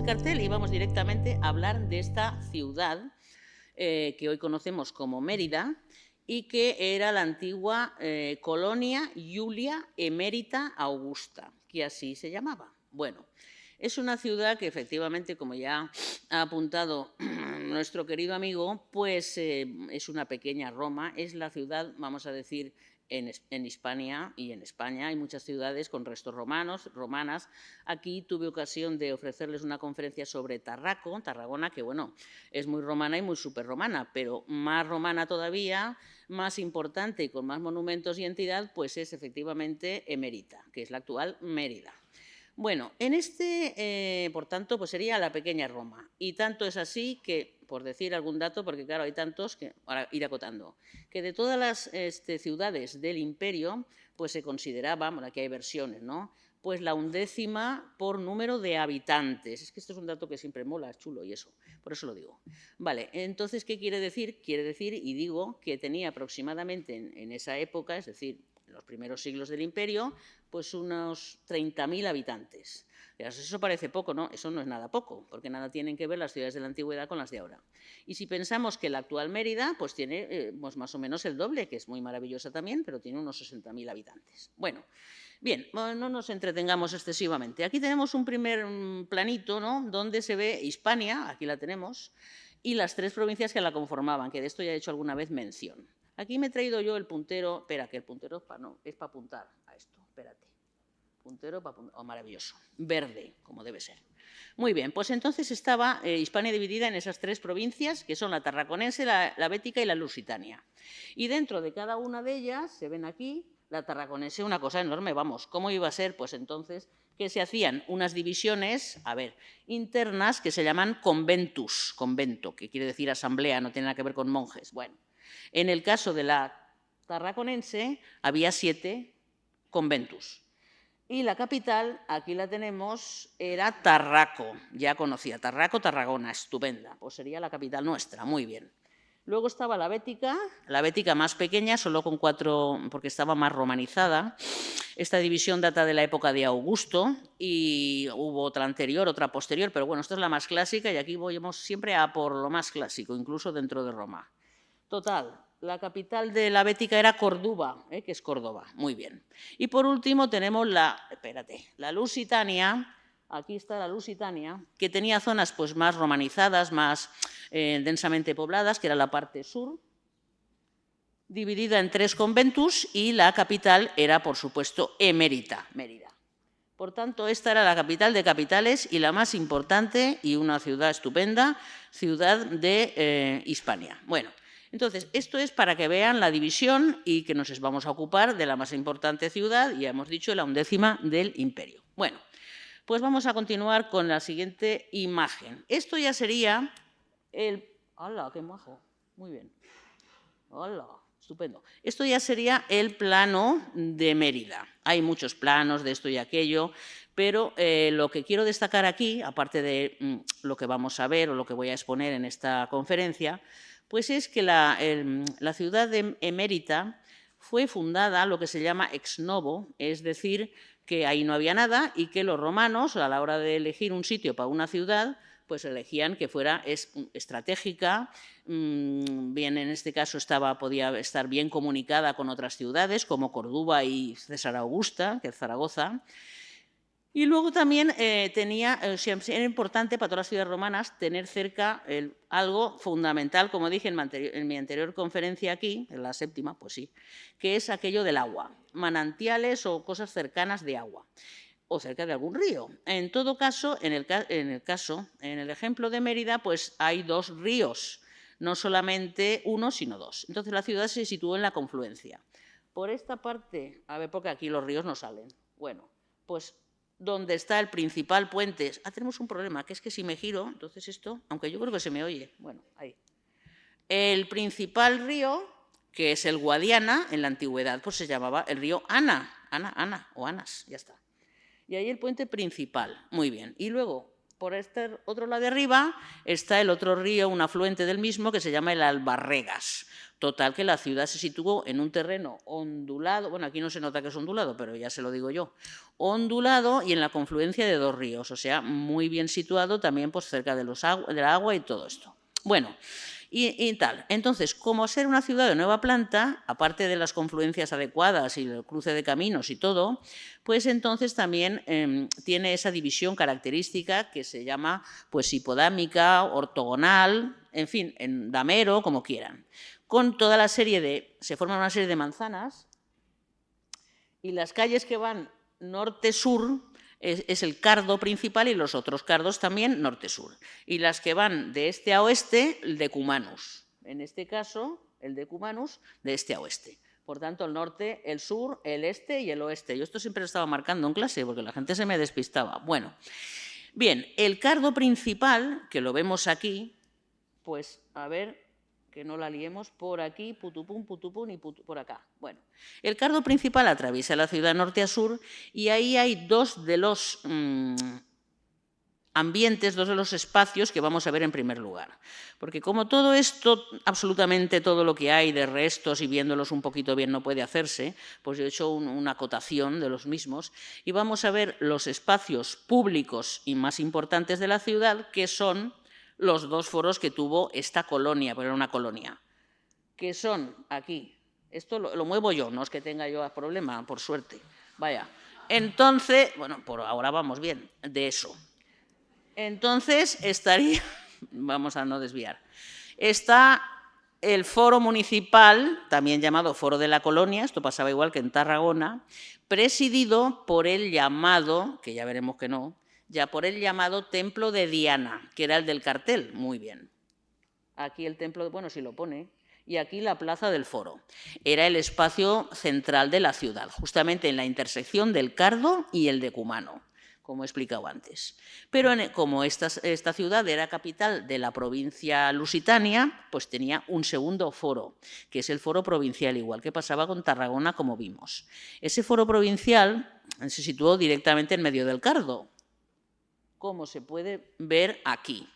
cartel y vamos directamente a hablar de esta ciudad que hoy conocemos como Mérida y que era la antigua colonia Iulia Emérita Augusta, que así se llamaba. Bueno, es una ciudad que efectivamente, como ya ha apuntado nuestro querido amigo, pues es una pequeña Roma, es la ciudad, vamos a decir, en Hispania y en España hay muchas ciudades con restos romanas. Aquí tuve ocasión de ofrecerles una conferencia sobre Tarragona, que bueno, es muy romana y muy superromana, pero más romana todavía, más importante y con más monumentos y entidad, pues es efectivamente Emérita, que es la actual Mérida. Bueno, por tanto, pues sería la pequeña Roma. Y tanto es así que, por decir algún dato, porque claro, hay tantos que ahora ir acotando, que de todas las ciudades del imperio, pues se consideraba, bueno, aquí hay versiones, ¿no?, pues la 11ª por número de habitantes. Es que esto es un dato que siempre mola, es chulo y eso, por eso lo digo. Vale, entonces, ¿qué quiere decir? Quiere decir, y digo, que tenía aproximadamente en esa época, es decir, en los primeros siglos del imperio, pues unos 30.000 habitantes. Eso parece poco, ¿no? Eso no es nada poco, porque nada tienen que ver las ciudades de la antigüedad con las de ahora. Y si pensamos que la actual Mérida pues tiene pues más o menos el doble, que es muy maravillosa también, pero tiene unos 60.000 habitantes. Bueno, bien, no nos entretengamos excesivamente. Aquí tenemos un primer planito, ¿no?, donde se ve Hispania, aquí la tenemos, y las 3 provincias que la conformaban, que de esto ya he hecho alguna vez mención. Aquí me he traído yo el puntero, espera, que el puntero es para apuntar a esto, espérate. Puntero para apuntar, maravilloso, verde, como debe ser. Muy bien, pues entonces estaba Hispania dividida en esas 3 provincias, que son la tarraconense, la bética y la lusitania. Y dentro de cada una de ellas, se ven aquí, la tarraconense, una cosa enorme, vamos, ¿cómo iba a ser? Pues entonces que se hacían unas divisiones, internas, que se llaman conventus, convento, que quiere decir asamblea, no tiene nada que ver con monjes. Bueno, en el caso de la tarraconense había 7 conventus. Y la capital, aquí la tenemos, era Tarraco, ya conocía, Tarragona, estupenda, pues sería la capital nuestra, muy bien. Luego estaba la bética más pequeña, solo con 4, porque estaba más romanizada. Esta división data de la época de Augusto y hubo otra anterior, otra posterior, pero bueno, esta es la más clásica y aquí vamos siempre a por lo más clásico, incluso dentro de Roma. Total, la capital de la bética era Córdoba, que es Córdoba, muy bien. Y por último tenemos la Lusitania, aquí está la Lusitania, que tenía zonas pues más romanizadas, más densamente pobladas, que era la parte sur, dividida en 3 conventus y la capital era, por supuesto, Emérita, Mérida. Por tanto, esta era la capital de capitales y la más importante y una ciudad estupenda, ciudad de Hispania. Bueno, entonces, esto es para que vean la división y que nos vamos a ocupar de la más importante ciudad, ya hemos dicho, la 11ª del imperio. Bueno, pues vamos a continuar con la siguiente imagen. Esto ya sería el... ¡Hala, qué majo! Muy bien. ¡Hala! Estupendo. Esto ya sería el plano de Mérida. Hay muchos planos de esto y aquello, pero lo que quiero destacar aquí, aparte de lo que vamos a ver o lo que voy a exponer en esta conferencia, pues es que la ciudad de Emérita fue fundada lo que se llama ex novo, es decir, que ahí no había nada y que los romanos, a la hora de elegir un sitio para una ciudad, pues elegían que fuera estratégica, bien en este caso podía estar bien comunicada con otras ciudades como Córdoba y César Augusta, que es Zaragoza. Y luego también era importante para todas las ciudades romanas tener cerca algo fundamental, como dije en mi anterior conferencia aquí, en la 7ª, pues sí, que es aquello del agua, manantiales o cosas cercanas de agua, o cerca de algún río. En todo caso, en el ejemplo de Mérida, pues hay 2 ríos, no solamente uno, sino 2. Entonces la ciudad se situó en la confluencia. Por esta parte, a ver, porque aquí los ríos no salen. Bueno, pues donde está el principal puente. Tenemos un problema, que es que si me giro, entonces esto, aunque yo creo que se me oye, bueno, ahí. El principal río, que es el Guadiana, en la antigüedad pues se llamaba el río Ana o Anas, ya está. Y ahí el puente principal, muy bien. Y luego, por este otro lado de arriba está el otro río, un afluente del mismo, que se llama el Albarregas. Total, que la ciudad se situó en un terreno ondulado, bueno, aquí no se nota que es ondulado, pero ya se lo digo yo, ondulado y en la confluencia de dos ríos, o sea, muy bien situado también pues, cerca de del agua y todo esto. Bueno, y tal. Entonces, como ser una ciudad de nueva planta, aparte de las confluencias adecuadas y el cruce de caminos y todo, pues entonces también tiene esa división característica que se llama pues hipodámica, ortogonal, en fin, en damero, como quieran. Con toda la serie se forman una serie de manzanas y las calles que van norte-sur es el cardo principal y los otros cardos también norte-sur. Y las que van de este a oeste, el decumanus. En este caso, el decumanus de este a oeste. Por tanto, el norte, el sur, el este y el oeste. Yo esto siempre lo estaba marcando en clase porque la gente se me despistaba. Bueno, bien, el cardo principal, que lo vemos aquí, pues a ver, que no la liemos, por aquí, putupum y por acá. Bueno, el cardo principal atraviesa la ciudad norte a sur y ahí hay dos de los ambientes, dos de los espacios que vamos a ver en primer lugar. Porque como todo esto, absolutamente todo lo que hay de restos y viéndolos un poquito bien no puede hacerse, pues yo he hecho una acotación de los mismos y vamos a ver los espacios públicos y más importantes de la ciudad, que son los dos foros que tuvo esta colonia, pero era una colonia, que son aquí. Esto lo muevo yo, no es que tenga yo problema, por suerte. Vaya. Entonces, bueno, por ahora vamos bien de eso. Entonces estaría, vamos a no desviar, está el foro municipal, también llamado Foro de la Colonia, esto pasaba igual que en Tarragona, presidido por el llamado, que ya veremos que no, ya por el llamado Templo de Diana, que era el del cartel, muy bien. Aquí el templo, bueno, si lo pone, y aquí la plaza del foro. Era el espacio central de la ciudad, justamente en la intersección del Cardo y el decumano, como he explicado antes. Pero como esta ciudad era capital de la provincia lusitania, pues tenía un segundo foro, que es el foro provincial, igual que pasaba con Tarragona, como vimos. Ese foro provincial se situó directamente en medio del Cardo, como se puede ver aquí.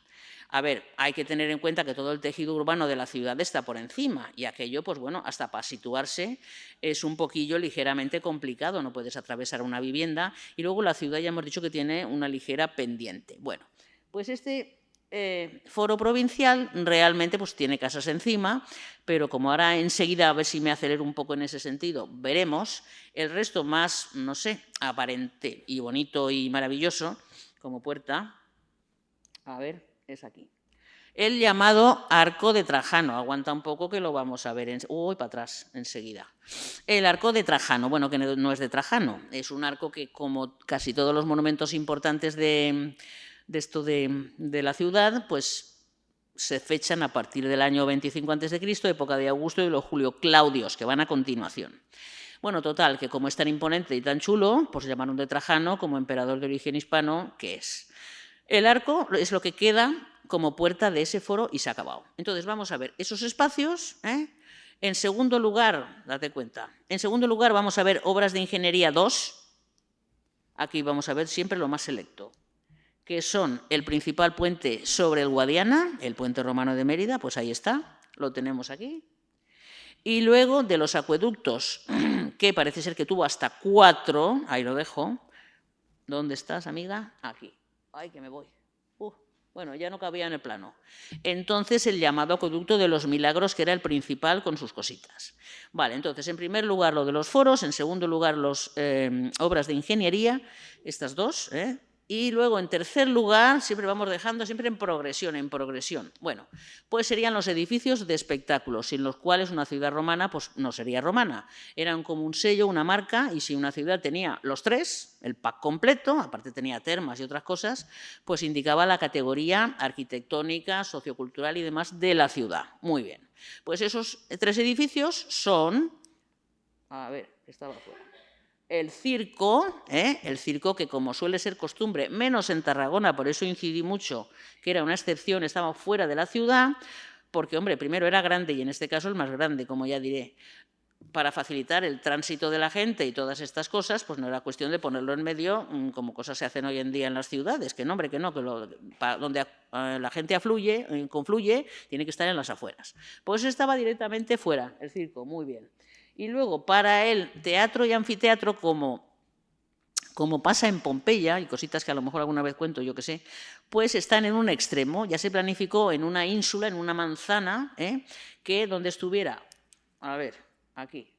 A ver, hay que tener en cuenta que todo el tejido urbano de la ciudad está por encima y aquello, pues bueno, hasta para situarse es un poquillo ligeramente complicado, no puedes atravesar una vivienda y luego la ciudad ya hemos dicho que tiene una ligera pendiente. Bueno, pues este foro provincial realmente pues tiene casas encima, pero como ahora enseguida, a ver si me acelero un poco en ese sentido, veremos, el resto más, no sé, aparente y bonito y maravilloso, como puerta, a ver, es aquí. El llamado Arco de Trajano, aguanta un poco que lo vamos a ver, uy, para atrás, enseguida. El Arco de Trajano, bueno, que no es de Trajano, es un arco que, como casi todos los monumentos importantes de la ciudad, pues se fechan a partir del año 25 a.C., época de Augusto y los Julio Claudios, que van a continuación. Bueno, total, que como es tan imponente y tan chulo, pues llamaron de Trajano como emperador de origen hispano, que es. El arco es lo que queda como puerta de ese foro y se ha acabado. Entonces, vamos a ver esos espacios. En segundo lugar, date cuenta, en segundo lugar vamos a ver obras de ingeniería 2. Aquí vamos a ver siempre lo más selecto, que son el principal puente sobre el Guadiana, el puente romano de Mérida, pues ahí está, lo tenemos aquí. Y luego de los acueductos, que parece ser que tuvo hasta 4, ahí lo dejo. ¿Dónde estás, amiga? Aquí. Ay, que me voy. Bueno, ya no cabía en el plano. Entonces, el llamado acueducto de los Milagros, que era el principal con sus cositas. Vale, entonces, en primer lugar, lo de los foros, en segundo lugar, las obras de ingeniería, estas dos, y luego, en tercer lugar, siempre vamos dejando, siempre en progresión. Bueno, pues serían los edificios de espectáculos, sin los cuales una ciudad romana pues no sería romana. Eran como un sello, una marca, y si una ciudad tenía los tres, el pack completo, aparte tenía termas y otras cosas, pues indicaba la categoría arquitectónica, sociocultural y demás de la ciudad. Muy bien. Pues esos 3 edificios son, a ver, estaba fuera. El circo que, como suele ser costumbre, menos en Tarragona, por eso incidí mucho, que era una excepción, estaba fuera de la ciudad, porque, hombre, primero era grande y en este caso el más grande, como ya diré. para facilitar el tránsito de la gente y todas estas cosas, pues no era cuestión de ponerlo en medio como cosas se hacen hoy en día en las ciudades, que no, hombre, que no, que donde la gente confluye tiene que estar en las afueras. Pues estaba directamente fuera, el circo, muy bien. Y luego para el teatro y anfiteatro, como pasa en Pompeya, y cositas que a lo mejor alguna vez cuento, yo que sé, pues están en un extremo, ya se planificó en una ínsula, en una manzana, que donde estuviera, a ver, aquí,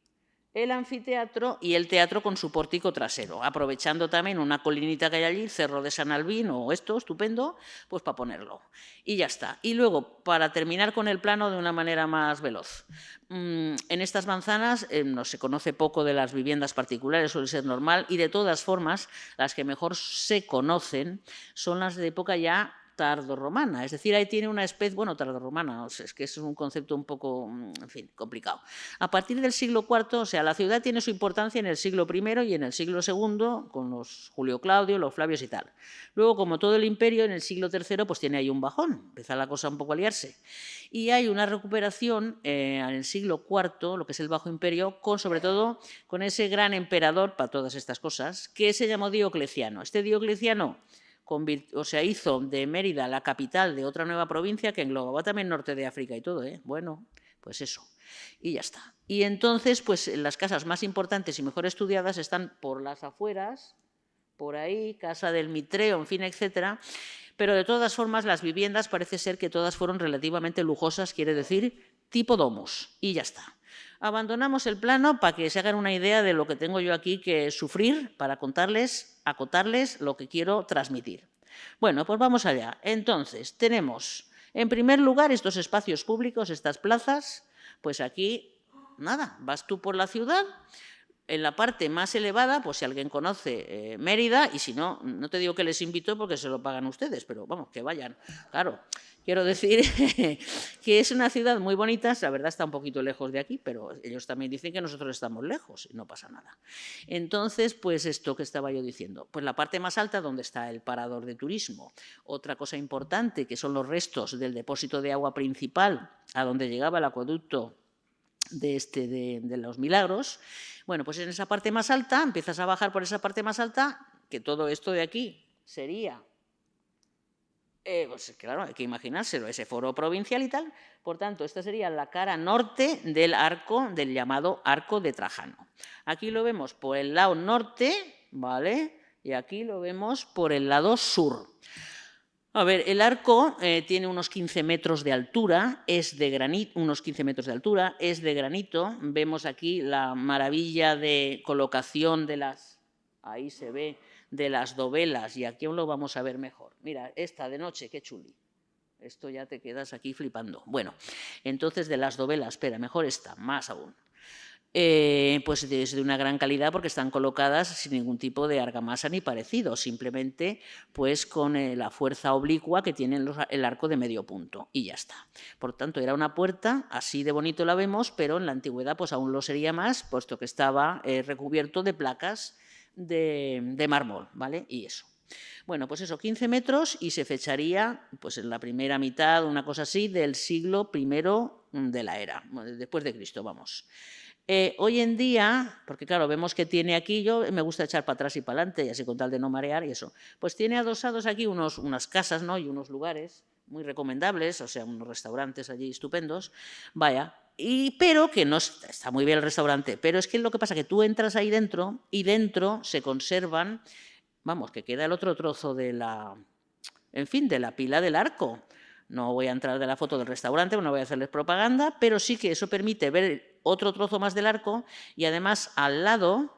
el anfiteatro y el teatro con su pórtico trasero, aprovechando también una colinita que hay allí, Cerro de San Albín o esto, estupendo, pues para ponerlo. Y ya está. Y luego, para terminar con el plano de una manera más veloz, en estas manzanas no se conoce poco de las viviendas particulares, suele ser normal, y de todas formas, las que mejor se conocen son las de época ya tardorromana, es decir, ahí tiene una especie, bueno, tardorromana, es que es un concepto un poco, en fin, complicado. A partir del siglo IV, o sea, la ciudad tiene su importancia en el siglo I y en el siglo II, con los Julio Claudio, los Flavios y tal. Luego, como todo el imperio, en el siglo III, pues tiene ahí un bajón, empieza la cosa un poco a liarse. Y hay una recuperación en el siglo IV, lo que es el Bajo Imperio, sobre todo con ese gran emperador, para todas estas cosas, que se llamó Diocleciano. Este Diocleciano hizo de Mérida la capital de otra nueva provincia que englobaba también norte de África y todo, Bueno, pues eso, y ya está. Y entonces, pues las casas más importantes y mejor estudiadas están por las afueras, por ahí, Casa del Mitreo, en fin, etcétera. Pero de todas formas, las viviendas parece ser que todas fueron relativamente lujosas, quiere decir, tipo domus, y ya está. Abandonamos el plano para que se hagan una idea de lo que tengo yo aquí que sufrir para acotarles lo que quiero transmitir. Bueno, pues vamos allá. Entonces, tenemos, en primer lugar, estos espacios públicos, estas plazas, pues aquí, nada, vas tú por la ciudad. En la parte más elevada, pues si alguien conoce Mérida, y si no, no te digo que les invito porque se lo pagan ustedes, pero vamos, que vayan. Claro, quiero decir que es una ciudad muy bonita, la verdad está un poquito lejos de aquí, pero ellos también dicen que nosotros estamos lejos y no pasa nada. Entonces, pues esto que estaba yo diciendo, pues la parte más alta donde está el parador de turismo. Otra cosa importante, que son los restos del depósito de agua principal, a donde llegaba el acueducto de los Milagros. Bueno, pues en esa parte más alta, empiezas a bajar por esa parte más alta, que todo esto de aquí sería, pues claro, hay que imaginárselo, ese foro provincial y tal. Por tanto, esta sería la cara norte del arco, del llamado Arco de Trajano. Aquí lo vemos por el lado norte, ¿vale? Y aquí lo vemos por el lado sur. A ver, el arco tiene unos 15 metros de altura, es de granito, Vemos aquí la maravilla de colocación de las, ahí se ve, de las dovelas, y aquí aún lo vamos a ver mejor. Mira, esta de noche, qué chuli. Esto ya te quedas aquí flipando. Bueno, entonces de las dovelas, espera, mejor esta, más aún. Pues es de una gran calidad porque están colocadas sin ningún tipo de argamasa ni parecido, simplemente pues con la fuerza oblicua que tiene el arco de medio punto y ya está. Por tanto, era una puerta, así de bonito la vemos, pero en la antigüedad pues aún lo sería más, puesto que estaba recubierto de placas de mármol, ¿vale? Y eso. Bueno, pues eso, 15 metros y se fecharía pues en la primera mitad, una cosa así, del siglo I de la era, después de Cristo, vamos. Hoy en día, porque claro, vemos que tiene aquí, yo me gusta echar para atrás y para adelante, y así con tal de no marear y eso, pues tiene adosados aquí unas casas, ¿no? Y unos lugares muy recomendables, o sea, unos restaurantes allí estupendos, vaya, pero que no está muy bien el restaurante, pero es que lo que pasa es que tú entras ahí dentro y dentro se conservan, vamos, que queda el otro trozo de la pila del arco. No voy a entrar de la foto del restaurante, no voy a hacerles propaganda, pero sí que eso permite ver otro trozo más del arco y además al lado,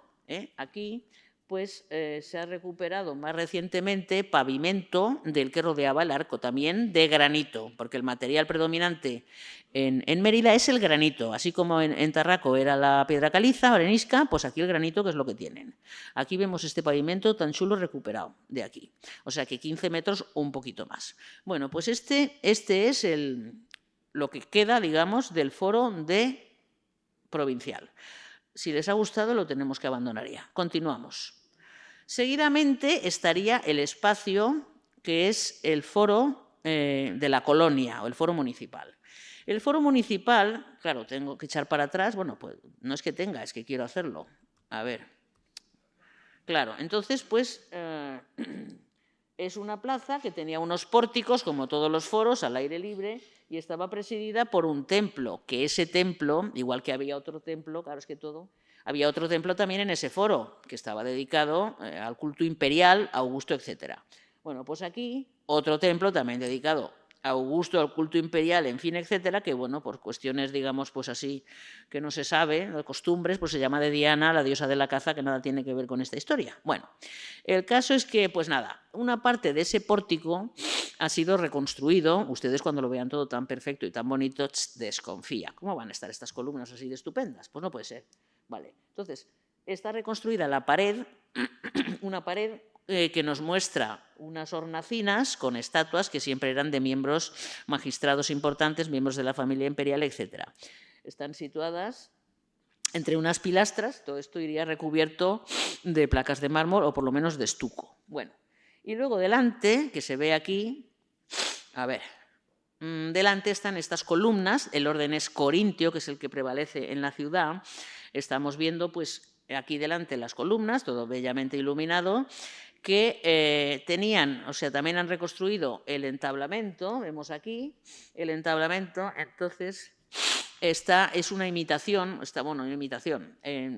aquí, pues se ha recuperado más recientemente pavimento del que rodeaba el arco, también de granito, porque el material predominante en Mérida es el granito, así como en Tarraco era la piedra caliza, arenisca, pues aquí el granito, que es lo que tienen. Aquí vemos este pavimento tan chulo recuperado de aquí, o sea que 15 metros o un poquito más. Bueno, pues este es lo que queda, digamos, del foro provincial. Si les ha gustado, lo tenemos que abandonar ya. Continuamos. Seguidamente estaría el espacio que es el foro de la colonia o el foro municipal. El foro municipal, claro, tengo que echar para atrás, bueno, pues no es que tenga, es que quiero hacerlo. A ver, claro, entonces, pues, es una plaza que tenía unos pórticos, como todos los foros, al aire libre, y estaba presidida por un templo, que ese templo, igual que había otro templo, claro, es que todo, había otro templo también en ese foro, que estaba dedicado al culto imperial, Augusto, etcétera. Bueno, pues aquí otro templo también dedicado a Augusto, al culto imperial, en fin, etcétera, que bueno, por cuestiones, digamos, pues así, que no se sabe, de costumbres, pues se llama de Diana, la diosa de la caza, que nada tiene que ver con esta historia. Bueno, el caso es que, pues nada, una parte de ese pórtico ha sido reconstruido. Ustedes cuando lo vean todo tan perfecto y tan bonito, desconfía. ¿Cómo van a estar estas columnas así de estupendas? Pues no puede ser. Vale, entonces, está reconstruida la pared, una pared que nos muestra unas hornacinas con estatuas que siempre eran de miembros magistrados importantes, miembros de la familia imperial, etc. Están situadas entre unas pilastras, todo esto iría recubierto de placas de mármol o por lo menos de estuco. Bueno, y luego delante, que se ve aquí, a ver, delante están estas columnas, el orden es corintio, que es el que prevalece en la ciudad. Estamos viendo, pues, aquí delante las columnas, todo bellamente iluminado, que tenían, o sea, también han reconstruido el entablamento, vemos aquí el entablamento, entonces esta es una imitación,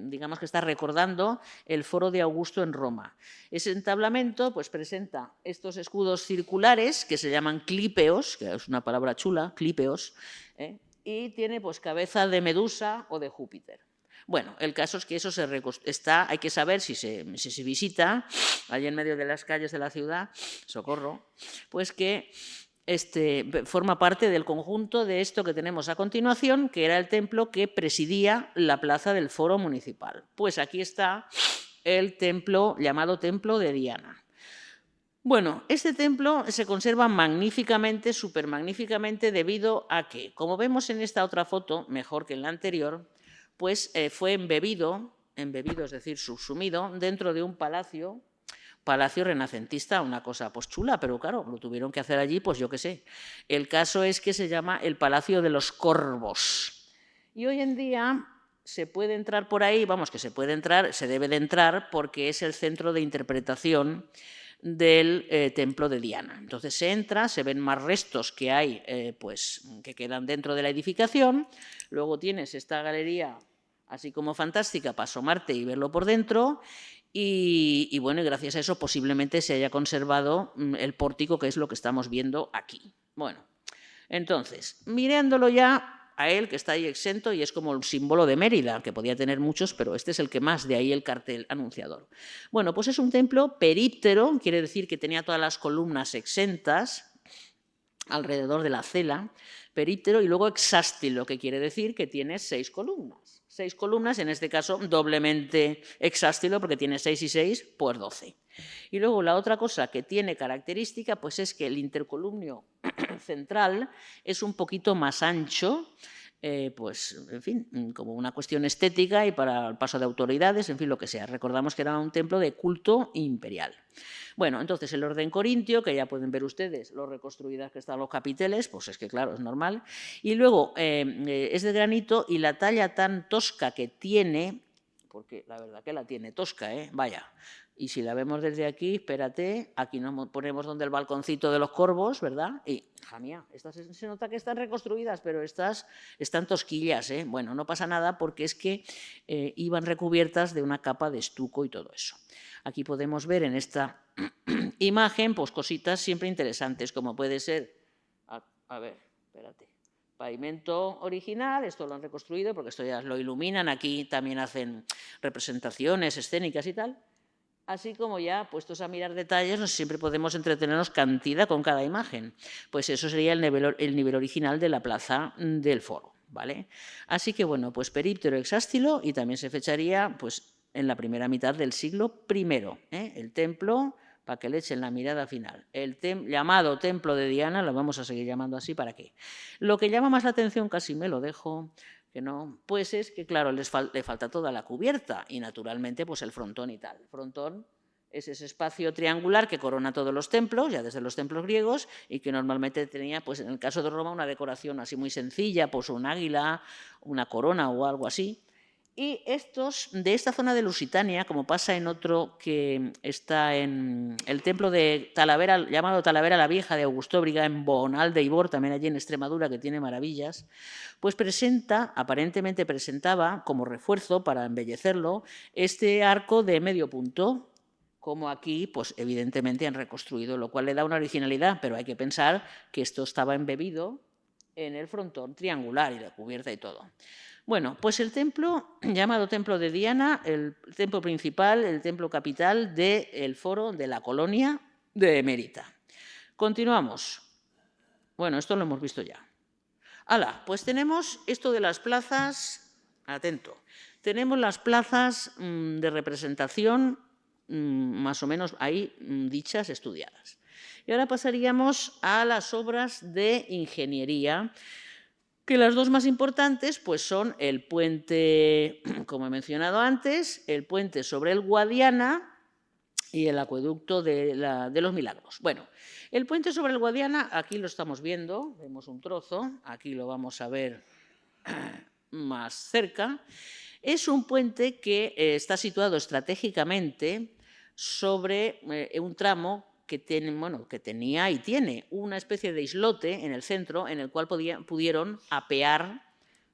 digamos que está recordando el foro de Augusto en Roma. Ese entablamento pues presenta estos escudos circulares que se llaman clípeos, que es una palabra chula, clípeos, y tiene pues cabeza de Medusa o de Júpiter. Bueno, el caso es que eso hay que saber si se visita, allí en medio de las calles de la ciudad, socorro, pues que forma parte del conjunto de esto que tenemos a continuación, que era el templo que presidía la plaza del foro municipal. Pues aquí está el templo llamado Templo de Diana. Bueno, este templo se conserva magníficamente, súper magníficamente, debido a que, como vemos en esta otra foto, mejor que en la anterior, pues fue embebido, es decir, subsumido, dentro de un palacio renacentista, una cosa pues chula, pero claro, lo tuvieron que hacer allí, pues yo qué sé. El caso es que se llama el Palacio de los Corvos. Y hoy en día se puede entrar por ahí, vamos, que se puede entrar, se debe de entrar, porque es el centro de interpretación del templo de Diana. Entonces se entra, se ven más restos que hay, pues que quedan dentro de la edificación. Luego tienes esta galería así como fantástica para asomarte y verlo por dentro. Y bueno, y gracias a eso posiblemente se haya conservado el pórtico, que es lo que estamos viendo aquí. Bueno, entonces, mirándolo ya a él, que está ahí exento y es como el símbolo de Mérida, que podía tener muchos, pero este es el que más, de ahí el cartel anunciador. Bueno, pues es un templo períptero, quiere decir que tenía todas las columnas exentas alrededor de la cela, períptero, y luego hexástilo, que quiere decir que tiene 6 columnas. 6 columnas, en este caso doblemente hexástilo, porque tiene 6 y 6, pues 12. Y luego la otra cosa que tiene característica pues es que el intercolumnio central es un poquito más ancho, pues, en fin, como una cuestión estética y para el paso de autoridades, en fin, lo que sea. Recordamos que era un templo de culto imperial. Bueno, entonces el orden corintio, que ya pueden ver ustedes lo reconstruidas que están los capiteles, pues es que claro, es normal. Y luego es de granito y la talla tan tosca que tiene, porque la verdad que la tiene tosca, vaya. Y si la vemos desde aquí, espérate, aquí nos ponemos donde el balconcito de los corvos, ¿verdad? Y, hija mía, estas se nota que están reconstruidas, pero estas están tosquillas, ¿eh? Bueno, no pasa nada porque es que iban recubiertas de una capa de estuco y todo eso. Aquí podemos ver en esta imagen, pues cositas siempre interesantes, como puede ser, a ver, espérate. Pavimento original, esto lo han reconstruido porque esto ya lo iluminan, aquí también hacen representaciones escénicas y tal. Así como ya, puestos a mirar detalles, siempre podemos entretenernos cantidad con cada imagen. Pues eso sería el nivel original de la plaza del foro, ¿vale? Así que, bueno, pues períptero hexástilo y también se fecharía pues, en la primera mitad del siglo I. El templo, para que le echen la mirada final. El llamado Templo de Diana, lo vamos a seguir llamando así, ¿para qué? Lo que llama más la atención, casi me lo dejo, que no, pues es que, claro, le falta toda la cubierta y, naturalmente, pues el frontón y tal. El frontón Es ese espacio triangular que corona todos los templos, ya desde los templos griegos, y que normalmente tenía, pues en el caso de Roma, una decoración así muy sencilla, pues un águila, una corona o algo así. Y estos, de esta zona de Lusitania, como pasa en otro que está en el templo de Talavera, llamado Talavera la Vieja de Augustóbriga, en Bonal de Ibor, también allí en Extremadura, que tiene maravillas, pues aparentemente presentaba, como refuerzo para embellecerlo, este arco de medio punto, como aquí, pues evidentemente han reconstruido, lo cual le da una originalidad, pero hay que pensar que esto estaba embebido en el frontón triangular y la cubierta y todo. Bueno, pues el templo, llamado Templo de Diana, el templo principal, el templo capital del foro de la colonia de Emérita. Continuamos. Bueno, esto lo hemos visto ya. ¡Hala! Pues tenemos esto de las plazas, atento, tenemos las plazas de representación más o menos ahí dichas, estudiadas. Y ahora pasaríamos a las obras de ingeniería, que las dos más importantes pues son el puente, como he mencionado antes, el puente sobre el Guadiana y el acueducto de los Milagros. Bueno, el puente sobre el Guadiana, aquí lo estamos viendo, vemos un trozo, aquí lo vamos a ver más cerca. Es un puente que está situado estratégicamente sobre un tramo que tenía y tiene una especie de islote en el centro en el cual pudieron apear,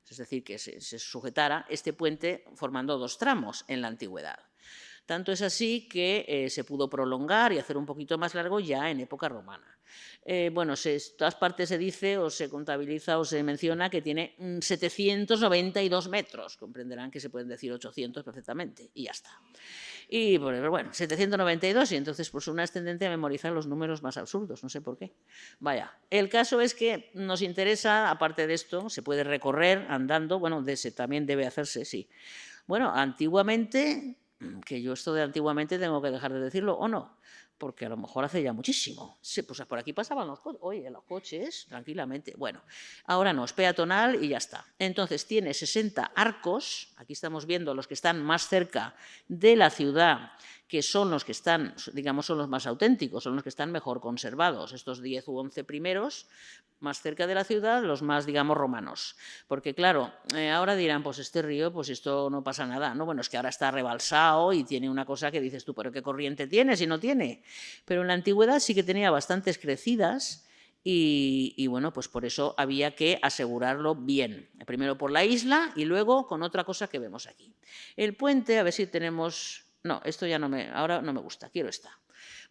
es decir, que se sujetara este puente formando dos tramos en la antigüedad. Tanto es así que se pudo prolongar y hacer un poquito más largo ya en época romana. Bueno, en todas partes se dice o se contabiliza o se menciona que tiene 792 metros. Comprenderán que se pueden decir 800 perfectamente y ya está. Y bueno, 792 y entonces pues una es tendente a memorizar los números más absurdos, no sé por qué. Vaya, el caso es que nos interesa, aparte de esto, se puede recorrer andando, bueno, también debe hacerse, sí. Bueno, antiguamente, que yo esto de antiguamente tengo que dejar de decirlo, ¿o no? Porque a lo mejor hace ya muchísimo. Sí, pues por aquí pasaban los coches. Oye, los coches, tranquilamente. Bueno, ahora no, es peatonal y ya está. Entonces tiene 60 arcos, aquí estamos viendo los que están más cerca de la ciudad, que son los que están, digamos, son los más auténticos, son los que están mejor conservados, estos 10 u 11 primeros, más cerca de la ciudad, los más, digamos, romanos. Porque, claro, ahora dirán, pues este río, pues esto no pasa nada. No, bueno, es que ahora está rebalsado y tiene una cosa que dices tú, ¿pero qué corriente tiene si no tiene? Pero en la antigüedad sí que tenía bastantes crecidas y bueno, pues por eso había que asegurarlo bien. Primero por la isla y luego con otra cosa que vemos aquí. El puente, a ver si tenemos... No, esto ya ahora no me gusta, quiero esta.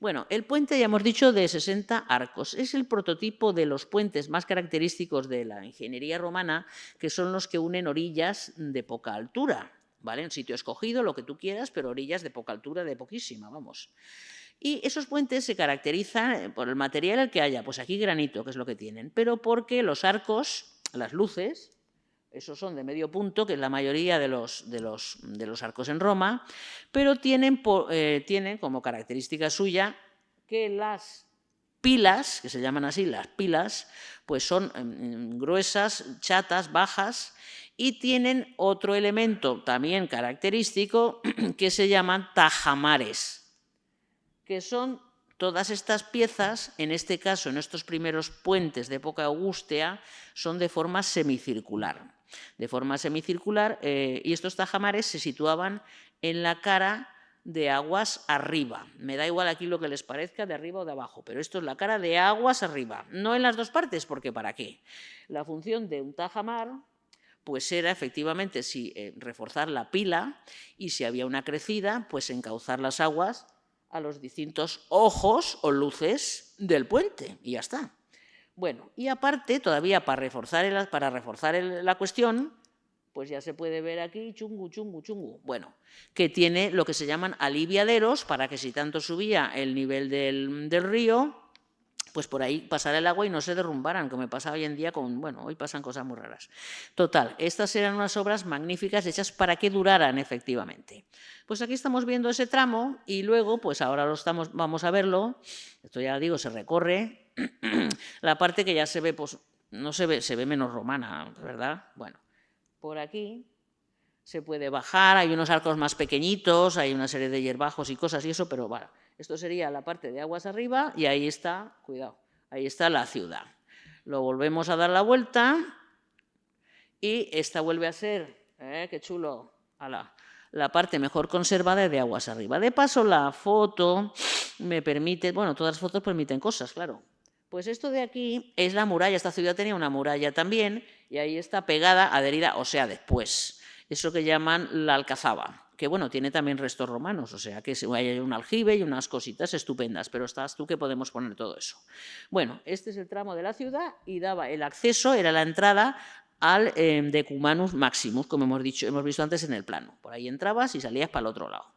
Bueno, el puente ya hemos dicho de 60 arcos. Es el prototipo de los puentes más característicos de la ingeniería romana, que son los que unen orillas de poca altura, ¿vale? Un sitio escogido, lo que tú quieras, pero orillas de poca altura, de poquísima, vamos. Y esos puentes se caracterizan por el material el que haya, pues aquí granito, que es lo que tienen, pero porque los arcos, las luces, esos son de medio punto, que es la mayoría de los arcos en Roma, pero tienen como característica suya que las pilas, que se llaman así las pilas, pues son gruesas, chatas, bajas, y tienen otro elemento también característico que se llaman tajamares, que son todas estas piezas, en este caso, en estos primeros puentes de época augustea, son de forma semicircular. Y estos tajamares se situaban en la cara de aguas arriba. Me da igual aquí lo que les parezca, de arriba o de abajo, pero esto es la cara de aguas arriba. No en las dos partes, porque ¿para qué? La función de un tajamar pues era efectivamente reforzar la pila y si había una crecida, pues encauzar las aguas a los distintos ojos o luces del puente y ya está. Bueno, y aparte, todavía para reforzar la cuestión, pues ya se puede ver aquí, chungu, bueno, que tiene lo que se llaman aliviaderos para que si tanto subía el nivel del río, pues por ahí pasara el agua y no se derrumbaran, como me pasa hoy en día hoy pasan cosas muy raras. Total, estas eran unas obras magníficas hechas para que duraran efectivamente. Pues aquí estamos viendo ese tramo y luego, pues ahora vamos a verlo, esto ya digo, se recorre, la parte que ya se ve, pues no se ve menos romana, ¿verdad? Bueno, por aquí se puede bajar, hay unos arcos más pequeñitos, hay una serie de hierbajos y cosas y eso, pero bueno, esto sería la parte de aguas arriba y ahí está, cuidado, ahí está la ciudad. Lo volvemos a dar la vuelta y esta vuelve a ser, qué chulo, la parte mejor conservada de aguas arriba. De paso, la foto me permite, bueno, todas las fotos permiten cosas, claro. Pues esto de aquí es la muralla, esta ciudad tenía una muralla también y ahí está pegada, adherida, o sea, después, eso que llaman la Alcazaba, que bueno, tiene también restos romanos, o sea, que hay un aljibe y unas cositas estupendas, pero estás tú que podemos poner todo eso. Bueno, este es el tramo de la ciudad y daba el acceso, era la entrada al Decumanus Maximus, como hemos visto antes en el plano. Por ahí entrabas y salías para el otro lado.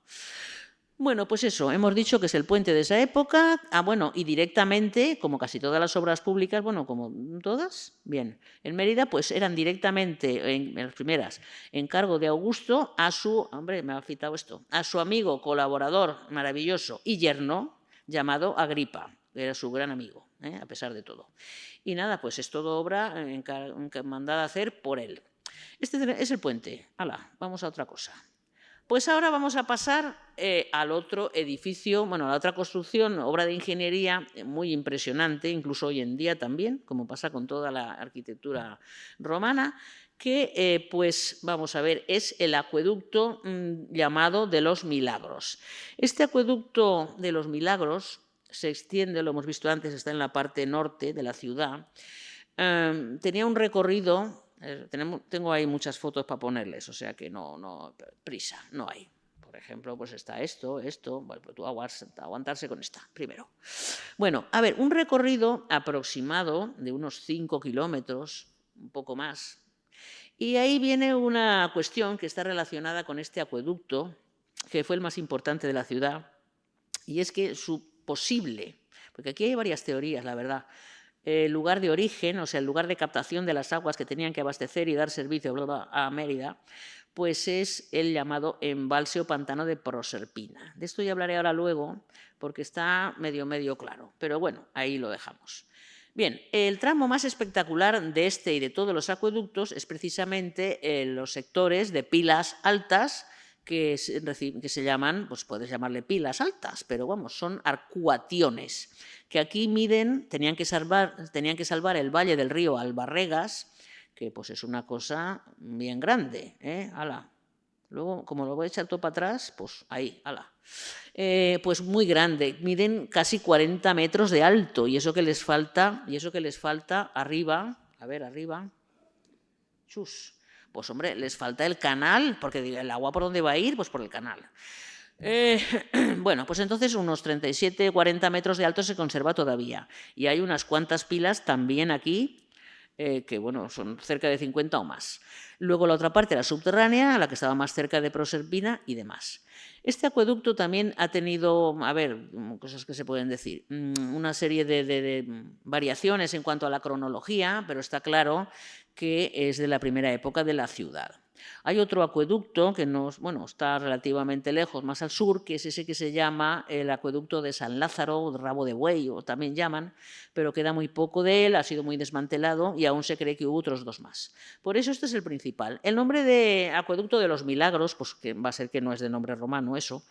Bueno, pues eso, hemos dicho que es el puente de esa época, bueno, y directamente, como casi todas las obras públicas, bueno, como todas, bien, en Mérida, pues eran directamente, en las primeras, en cargo de Augusto a su, hombre, me ha citado esto, a su amigo, colaborador maravilloso y yerno, llamado Agripa, que era su gran amigo, a pesar de todo. Y nada, pues es todo obra mandada a hacer por él. Este es el puente. Hala, vamos a otra cosa. Pues ahora vamos a pasar al otro edificio, bueno, a la otra construcción, obra de ingeniería muy impresionante, incluso hoy en día también, como pasa con toda la arquitectura romana, que, pues, vamos a ver, es el acueducto llamado de los Milagros. Este acueducto de los Milagros se extiende, lo hemos visto antes, está en la parte norte de la ciudad, tenía un recorrido. Tengo ahí muchas fotos para ponerles, o sea que no prisa, no hay. Por ejemplo, pues está esto, bueno, pues tú aguantarse con esta primero. Bueno, a ver, un recorrido aproximado de unos 5 kilómetros, un poco más, y ahí viene una cuestión que está relacionada con este acueducto, que fue el más importante de la ciudad, y es que su posible, porque aquí hay varias teorías, la verdad, el lugar de origen, o sea, el lugar de captación de las aguas que tenían que abastecer y dar servicio a Mérida, pues es el llamado embalse o pantano de Proserpina. De esto ya hablaré ahora luego, porque está medio claro, pero bueno, ahí lo dejamos. Bien, el tramo más espectacular de este y de todos los acueductos es precisamente los sectores de pilas altas, que se llaman, pues puedes llamarle pilas altas, pero vamos, son arcuationes, que aquí miden, tenían que salvar el valle del río Albarregas, que pues es una cosa bien grande, ala. Luego, como lo voy a echar todo para atrás, pues ahí, ala. Pues muy grande, miden casi 40 metros de alto, y eso que les falta arriba, a ver, arriba, chus. Pues hombre, les falta el canal, porque el agua ¿por dónde va a ir? Pues por el canal. Bueno, pues entonces unos 37, 40 metros de alto se conserva todavía. Y hay unas cuantas pilas también aquí, que bueno, son cerca de 50 o más. Luego la otra parte era subterránea, la que estaba más cerca de Proserpina y demás. Este acueducto también ha tenido, a ver, cosas que se pueden decir, una serie de variaciones en cuanto a la cronología, pero está claro que es de la primera época de la ciudad. Hay otro acueducto que está relativamente lejos, más al sur, que es ese que se llama el acueducto de San Lázaro, o Rabo de Buey, o también llaman, pero queda muy poco de él, ha sido muy desmantelado y aún se cree que hubo otros dos más. Por eso este es el principal. El nombre de acueducto de los Milagros, pues que va a ser que no es de nombre romano eso,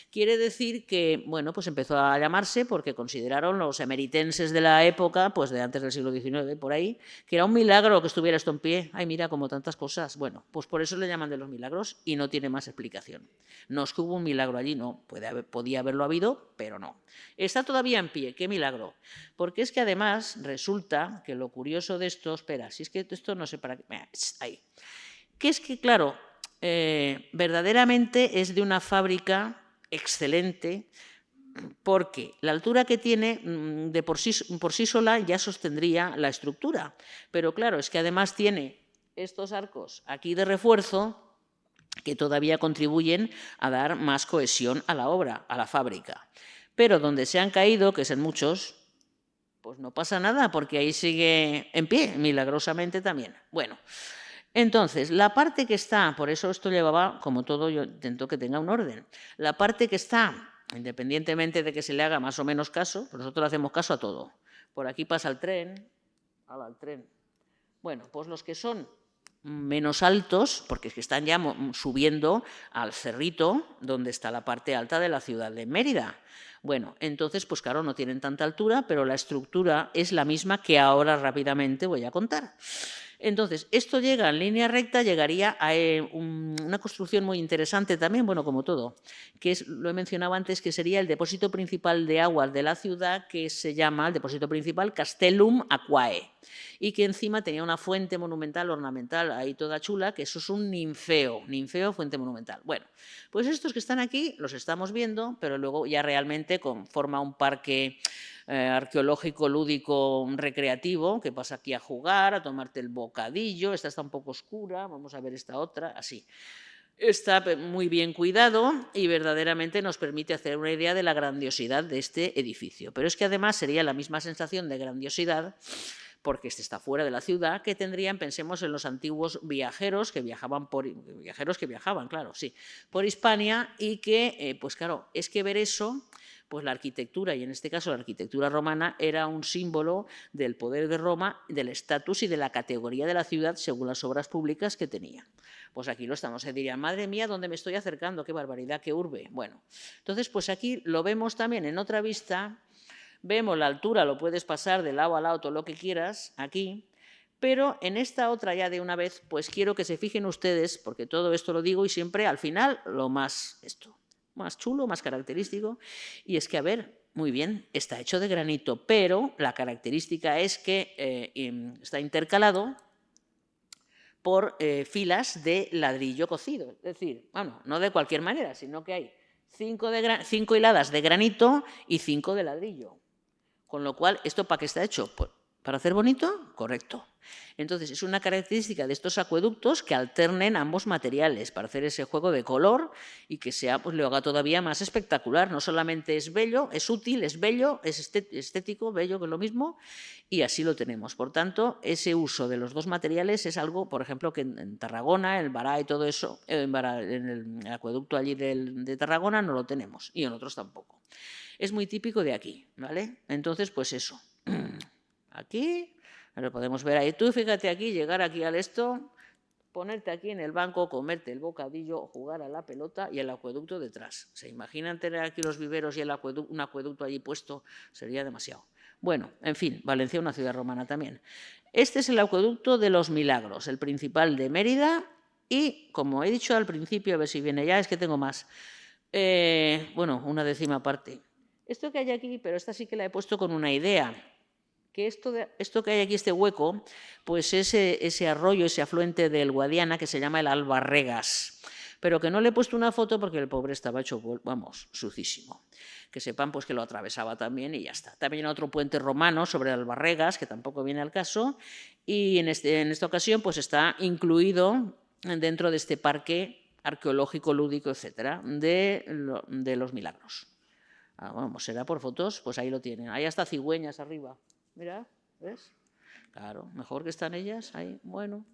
quiere decir que, bueno, pues empezó a llamarse porque consideraron los emeritenses de la época, pues de antes del siglo XIX, por ahí, que era un milagro que estuviera esto en pie. Ay, mira, como tantas cosas. Bueno, pues por eso le llaman de los Milagros y no tiene más explicación. No es que hubo un milagro allí, no. Podía haberlo habido, pero no. Está todavía en pie. ¿Qué milagro? Porque es que además resulta que lo curioso de esto, espera, si es que esto no sé para qué, ahí, que es que, claro, verdaderamente es de una fábrica excelente, porque la altura que tiene de por sí sola ya sostendría la estructura, pero claro, es que además tiene estos arcos aquí de refuerzo que todavía contribuyen a dar más cohesión a la obra, a la fábrica. Pero donde se han caído, que es en muchos, pues no pasa nada, porque ahí sigue en pie, milagrosamente también. Bueno, entonces, la parte que está, por eso esto llevaba, como todo, yo intento que tenga un orden, la parte que está, independientemente de que se le haga más o menos caso, pues nosotros le hacemos caso a todo. Por aquí pasa el tren, el tren. Bueno, pues los que son menos altos, porque es que están ya subiendo al cerrito donde está la parte alta de la ciudad de Mérida. Bueno, entonces, pues claro, no tienen tanta altura, pero la estructura es la misma que ahora rápidamente voy a contar. Entonces, esto llega en línea recta, llegaría a una construcción muy interesante también, bueno, como todo, que es, lo he mencionado antes, que sería el depósito principal de aguas de la ciudad, que se llama el depósito principal Castellum Aquae, y que encima tenía una fuente monumental, ornamental, ahí toda chula, que eso es un ninfeo, fuente monumental. Bueno, pues estos que están aquí los estamos viendo, pero luego ya realmente forma un parque arqueológico, lúdico, recreativo, que vas aquí a jugar, a tomarte el bocadillo. Esta está un poco oscura, vamos a ver esta otra, así. Está muy bien cuidado y verdaderamente nos permite hacer una idea de la grandiosidad de este edificio. Pero es que además sería la misma sensación de grandiosidad, porque este está fuera de la ciudad, que tendrían, pensemos en los antiguos viajeros que viajaban claro, sí, por Hispania, y que, pues claro, es que ver eso, pues la arquitectura, y en este caso la arquitectura romana, era un símbolo del poder de Roma, del estatus y de la categoría de la ciudad según las obras públicas que tenía. Pues aquí lo estamos, se diría, madre mía, ¿dónde me estoy acercando? ¡Qué barbaridad, qué urbe! Bueno, entonces, pues aquí lo vemos también en otra vista. Vemos la altura, lo puedes pasar de lado a lado, todo lo que quieras, aquí, pero en esta otra ya de una vez, pues quiero que se fijen ustedes, porque todo esto lo digo y siempre al final lo más chulo, más característico, y es que, a ver, muy bien, está hecho de granito, pero la característica es que está intercalado por filas de ladrillo cocido, es decir, bueno, no de cualquier manera, sino que hay 5 hiladas de granito y 5 de ladrillo. Con lo cual, ¿esto para qué está hecho? Pues, ¿para hacer bonito? Correcto. Entonces, es una característica de estos acueductos que alternen ambos materiales para hacer ese juego de color y que sea, pues lo haga todavía más espectacular. No solamente es bello, es útil, es bello, es estético, bello, que es lo mismo, y así lo tenemos. Por tanto, ese uso de los dos materiales es algo, por ejemplo, que en Tarragona, en Bará y todo eso, en el acueducto allí de Tarragona no lo tenemos, y en otros tampoco. Es muy típico de aquí, ¿vale? Entonces, pues eso. Aquí, lo podemos ver ahí. Tú fíjate aquí, llegar aquí al esto, ponerte aquí en el banco, comerte el bocadillo, jugar a la pelota y el acueducto detrás. ¿Se imaginan tener aquí los viveros y un acueducto allí puesto? Sería demasiado. Bueno, en fin, Valencia, una ciudad romana también. Este es el acueducto de los Milagros, el principal de Mérida, y, como he dicho al principio, a ver si viene ya, es que tengo más. Bueno, una décima parte. Esto que hay aquí, pero esta sí que la he puesto con una idea, que esto que hay aquí, este hueco, pues es ese arroyo, ese afluente del Guadiana que se llama el Albarregas, pero que no le he puesto una foto porque el pobre estaba hecho, vamos, sucísimo. Que sepan pues que lo atravesaba también y ya está. También hay otro puente romano sobre el Albarregas, que tampoco viene al caso, y en esta ocasión pues está incluido dentro de este parque arqueológico, lúdico, etcétera, de los Milagros. Vamos, será por fotos, pues ahí lo tienen. Ahí hasta cigüeñas arriba. Mira, ¿ves? Claro, mejor que están ellas ahí. Bueno.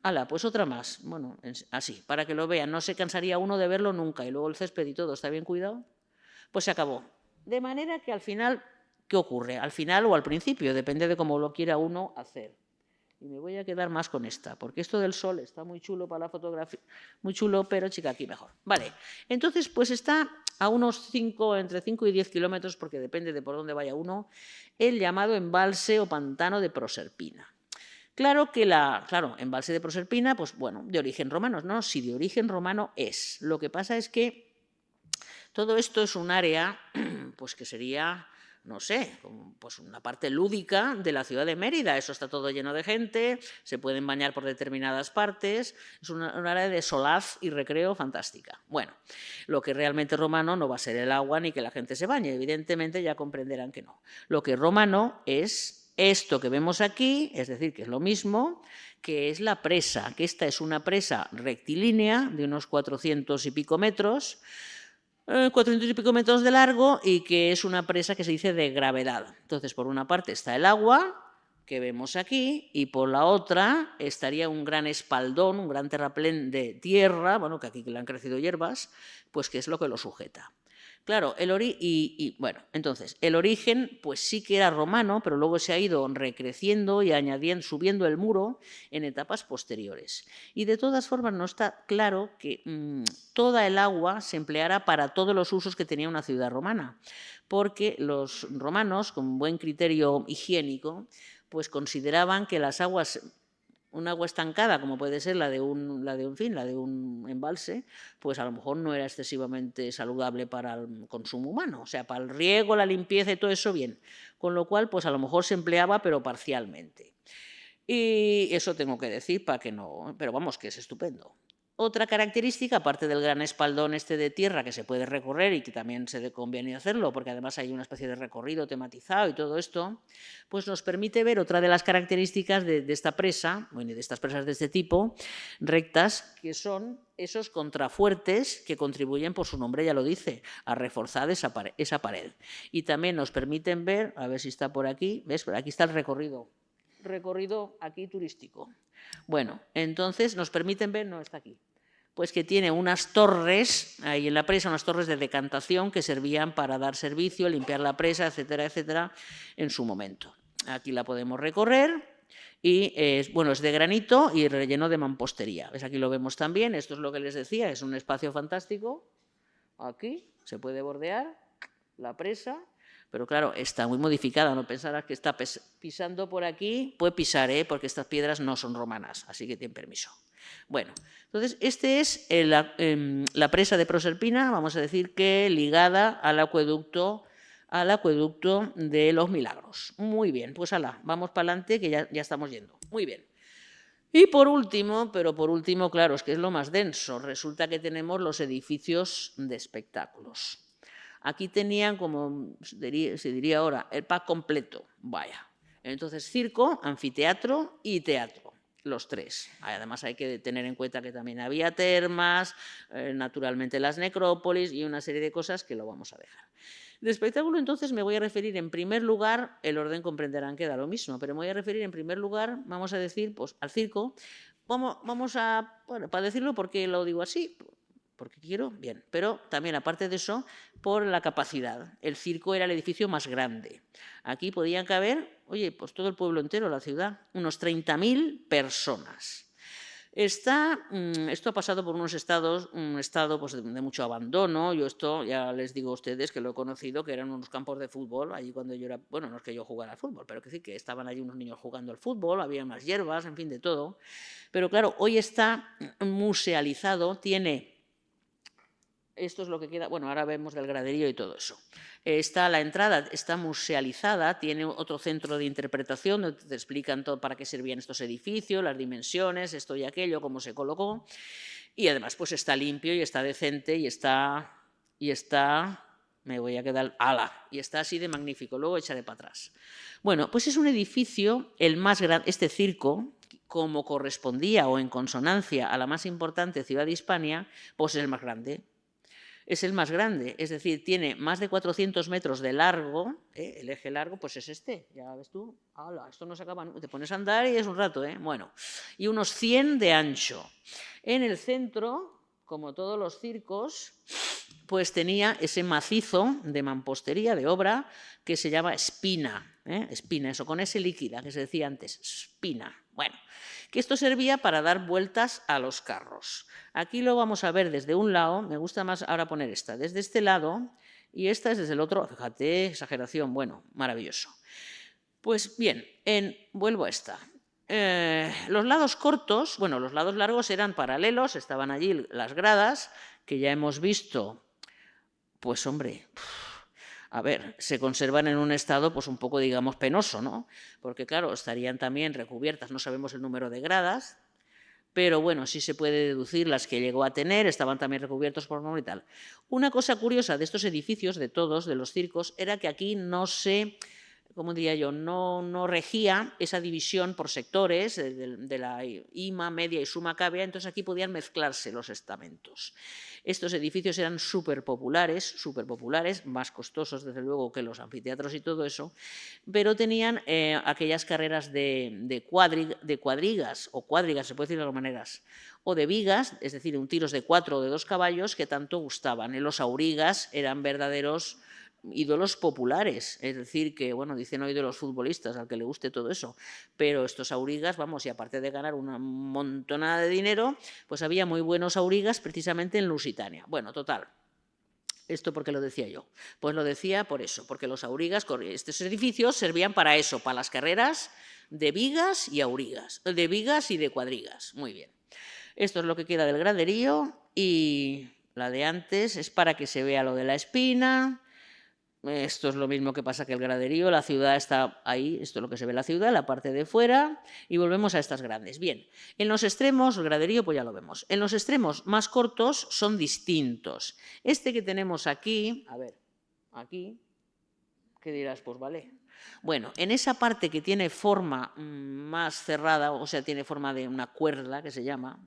Hala, pues otra más. Bueno, así, para que lo vean. No se cansaría uno de verlo nunca. Y luego el césped y todo, ¿está bien cuidado? Pues se acabó. De manera que al final, ¿qué ocurre? Al final o al principio, depende de cómo lo quiera uno hacer. Y me voy a quedar más con esta, porque esto del sol está muy chulo para la fotografía, muy chulo, pero chica, aquí mejor. Vale, entonces pues está a unos entre 5 y 10 kilómetros, porque depende de por dónde vaya uno, el llamado embalse o pantano de Proserpina. Claro que embalse de Proserpina, pues bueno, de origen romano, ¿no? Sí, de origen romano es. Lo que pasa es que todo esto es un área, pues que sería, no sé, pues una parte lúdica de la ciudad de Mérida. Eso está todo lleno de gente, se pueden bañar por determinadas partes, es un área de solaz y recreo fantástica. Bueno, lo que realmente romano no va a ser el agua ni que la gente se bañe, evidentemente ya comprenderán que no. Lo que es romano es esto que vemos aquí, es decir, que es lo mismo, que es la presa, que esta es una presa rectilínea de unos 400 y pico metros, 400 y pico metros de largo, y que es una presa que se dice de gravedad. Entonces, por una parte está el agua, que vemos aquí, y por la otra estaría un gran espaldón, un gran terraplén de tierra, bueno, que aquí le han crecido hierbas, pues que es lo que lo sujeta. Claro, bueno, entonces, el origen pues sí que era romano, pero luego se ha ido recreciendo y añadiendo, subiendo el muro en etapas posteriores. Y de todas formas no está claro que toda el agua se empleara para todos los usos que tenía una ciudad romana, porque los romanos, con buen criterio higiénico, pues consideraban que las aguas, un agua estancada, como puede ser la de un embalse, pues a lo mejor no era excesivamente saludable para el consumo humano. O sea, para el riego, la limpieza y todo eso, bien. Con lo cual, pues a lo mejor se empleaba, pero parcialmente. Y eso tengo que decir para que no... Pero vamos, que es estupendo. Otra característica, aparte del gran espaldón de tierra que se puede recorrer y que también se conviene hacerlo, porque además hay una especie de recorrido tematizado y todo esto, pues nos permite ver otra de las características de esta presa, bueno, y de estas presas de este tipo, rectas, que son esos contrafuertes que contribuyen, por su nombre ya lo dice, a reforzar esa pared. Y también nos permiten ver, a ver si está por aquí, ¿ves? Aquí está el recorrido aquí turístico. Bueno, entonces nos permiten ver, no está aquí, pues que tiene unas torres, ahí en la presa, unas torres de decantación que servían para dar servicio, limpiar la presa, etcétera, etcétera, en su momento. Aquí la podemos recorrer y es de granito y relleno de mampostería. ¿Ves? Aquí lo vemos también, esto es lo que les decía, es un espacio fantástico. Aquí se puede bordear la presa. Pero claro, está muy modificada, no pensarás que está pisando por aquí, puede pisar, porque estas piedras no son romanas, así que tienen permiso. Bueno, entonces este es la presa de Proserpina, vamos a decir que ligada al acueducto de los Milagros. Muy bien, pues vamos para adelante que ya estamos yendo. Muy bien. Y por último, claro, es que es lo más denso, resulta que tenemos los edificios de espectáculos. Aquí tenían, como se diría ahora, el pack completo, vaya. Entonces, circo, anfiteatro y teatro, los tres. Además, hay que tener en cuenta que también había termas, naturalmente las necrópolis y una serie de cosas que lo vamos a dejar. De espectáculo, entonces, me voy a referir en primer lugar, el orden comprenderán que da lo mismo, pero me voy a referir en primer lugar, vamos a decir, pues al circo. Para decirlo, ¿por qué lo digo así? Porque quiero, bien, pero también aparte de eso, por la capacidad. El circo era el edificio más grande. Aquí podían caber, pues todo el pueblo entero, la ciudad, unos 30.000 personas. Esto ha pasado por un estado pues, de mucho abandono. Yo esto ya les digo a ustedes que lo he conocido, que eran unos campos de fútbol, allí cuando yo era, bueno, no es que yo jugara al fútbol, pero que estaban allí unos niños jugando al fútbol, había más hierbas, en fin, de todo. Pero claro, hoy está musealizado, esto es lo que queda, bueno, ahora vemos del graderío y todo eso. La entrada está musealizada, tiene otro centro de interpretación donde te explican todo para qué servían estos edificios, las dimensiones, esto y aquello, cómo se colocó. Y además pues está limpio y está decente y está, me voy a quedar, y está así de magnífico, luego echaré para atrás. Bueno, pues es un edificio, el más grande, este circo, como correspondía o en consonancia a la más importante ciudad de Hispania, pues es el más grande. Es el más grande, es decir, tiene más de 400 metros de largo, el eje largo pues es ya ves tú, esto no se acaba, te pones a andar y es un rato, bueno, y unos 100 de ancho. En el centro, como todos los circos, pues tenía ese macizo de mampostería, de obra, que se llama espina, espina, eso, con ese líquida que se decía antes, espina. Bueno, que esto servía para dar vueltas a los carros. Aquí lo vamos a ver desde un lado, me gusta más ahora poner esta, desde este lado, y esta es desde el otro, fíjate, exageración, bueno, maravilloso. Pues bien, vuelvo a esta. Los lados cortos, bueno, los lados largos eran paralelos, estaban allí las gradas, que ya hemos visto, pues hombre, a ver, se conservan en un estado pues un poco, digamos, penoso, ¿no? Porque, claro, estarían también recubiertas, no sabemos el número de gradas, pero bueno, sí se puede deducir las que llegó a tener, estaban también recubiertos por mármol y tal. Una cosa curiosa de estos edificios, de todos, de los circos, era que aquí no se ¿cómo diría yo?, no regía esa división por sectores de la IMA, media y suma cavea, entonces aquí podían mezclarse los estamentos. Estos edificios eran súper populares, más costosos desde luego que los anfiteatros y todo eso, pero tenían aquellas carreras de cuadrigas, o cuadrigas, se puede decir de dos maneras, o de vigas, es decir, un tiros de 4 o de 2 caballos que tanto gustaban. Y los aurigas eran verdaderos ídolos populares, es decir, que, bueno, dicen hoy de los futbolistas, al que le guste todo eso, pero estos aurigas, vamos, y aparte de ganar una montonada de dinero, pues había muy buenos aurigas precisamente en Lusitania. Bueno, total. ¿Esto por qué lo decía yo? Pues lo decía por eso, porque los aurigas, estos edificios servían para eso, para las carreras de vigas y aurigas, de vigas y de cuadrigas. Muy bien. Esto es lo que queda del graderío y la de antes es para que se vea lo de la espina. Esto es lo mismo que pasa que el graderío, la ciudad está ahí, esto es lo que se ve la ciudad, la parte de fuera, y volvemos a estas grandes. Bien, en los extremos, el graderío pues ya lo vemos, en los extremos más cortos son distintos. Este que tenemos aquí, a ver, aquí, ¿qué dirás? Pues vale. Bueno, en esa parte que tiene forma más cerrada, o sea, tiene forma de una cuerda, que se llama,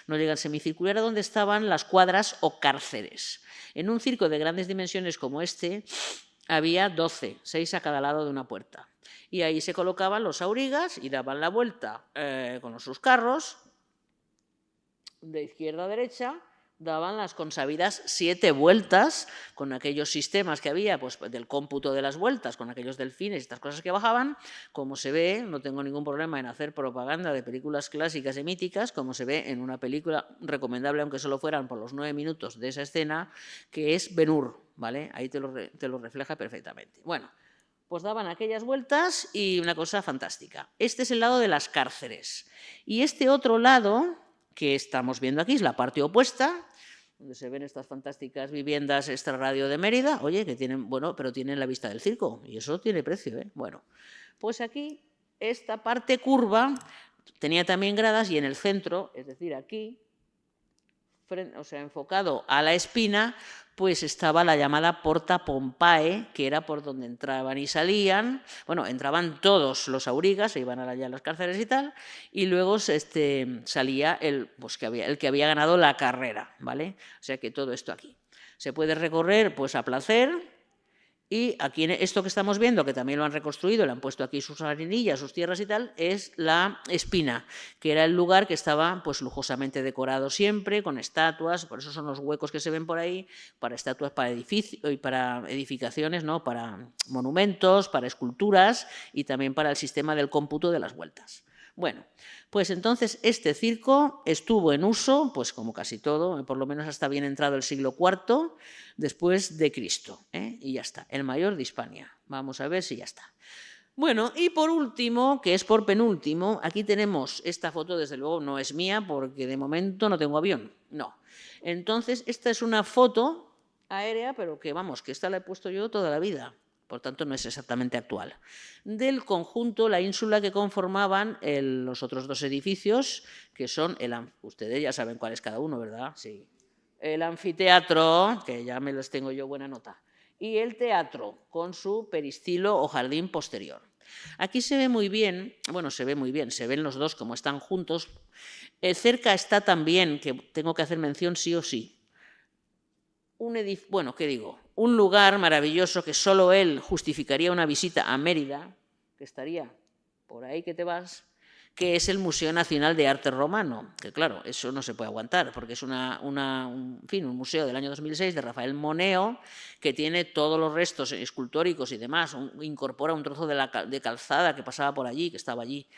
no llega al semicircular, donde estaban las cuadras o cárceres. En un circo de grandes dimensiones como este, había 12, 6 a cada lado de una puerta. Y ahí se colocaban los aurigas y daban la vuelta con sus carros, de izquierda a derecha, daban las consabidas 7 vueltas con aquellos sistemas que había, pues del cómputo de las vueltas, con aquellos delfines y estas cosas que bajaban, como se ve, no tengo ningún problema en hacer propaganda de películas clásicas y míticas, como se ve en una película recomendable, aunque solo fueran por los 9 minutos de esa escena, que es Ben-Hur, ¿vale? Ahí te lo refleja perfectamente. Bueno, pues daban aquellas vueltas y una cosa fantástica. Este es el lado de las cárceles. Y este otro lado que estamos viendo aquí es la parte opuesta, donde se ven estas fantásticas viviendas extrarradio de Mérida, oye, que tienen, bueno, pero tienen la vista del circo, y eso tiene precio, ¿eh? Bueno, pues aquí, esta parte curva tenía también gradas y en el centro, es decir, aquí, o sea, enfocado a la espina, pues estaba la llamada Porta Pompae, que era por donde entraban y salían. Bueno, entraban todos los aurigas, se iban allá a las cárceles y tal, y luego salía el que había ganado la carrera, ¿vale? O sea que todo esto aquí. Se puede recorrer pues a placer. Y aquí esto que estamos viendo, que también lo han reconstruido, le han puesto aquí sus arenillas, sus tierras y tal, es la espina, que era el lugar que estaba pues lujosamente decorado siempre, con estatuas, por eso son los huecos que se ven por ahí, para estatuas, para edificaciones, ¿no? Para monumentos, para esculturas y también para el sistema del cómputo de las vueltas. Bueno, pues entonces este circo estuvo en uso, pues como casi todo, por lo menos hasta bien entrado el siglo IV después de Cristo, y ya está, el mayor de Hispania. Vamos a ver si ya está. Bueno, y por último, que es por penúltimo, aquí tenemos esta foto, desde luego no es mía porque de momento no tengo avión, no. Entonces, esta es una foto aérea, pero que vamos, que esta la he puesto yo toda la vida. Por tanto, no es exactamente actual, del conjunto, la ínsula que conformaban los otros 2 edificios, que son, ustedes ya saben cuál es cada uno, ¿verdad? Sí. El anfiteatro, que ya me les tengo yo buena nota, y el teatro, con su peristilo o jardín posterior. Aquí se ve muy bien, bueno, se ven los dos como están juntos. Cerca está también, que tengo que hacer mención sí o sí, un lugar maravilloso que solo él justificaría una visita a Mérida, que estaría por ahí que te vas, que es el Museo Nacional de Arte Romano, que claro, eso no se puede aguantar, porque es un museo del año 2006 de Rafael Moneo, que tiene todos los restos escultóricos y demás, incorpora un trozo de calzada que pasaba por allí, que estaba allí,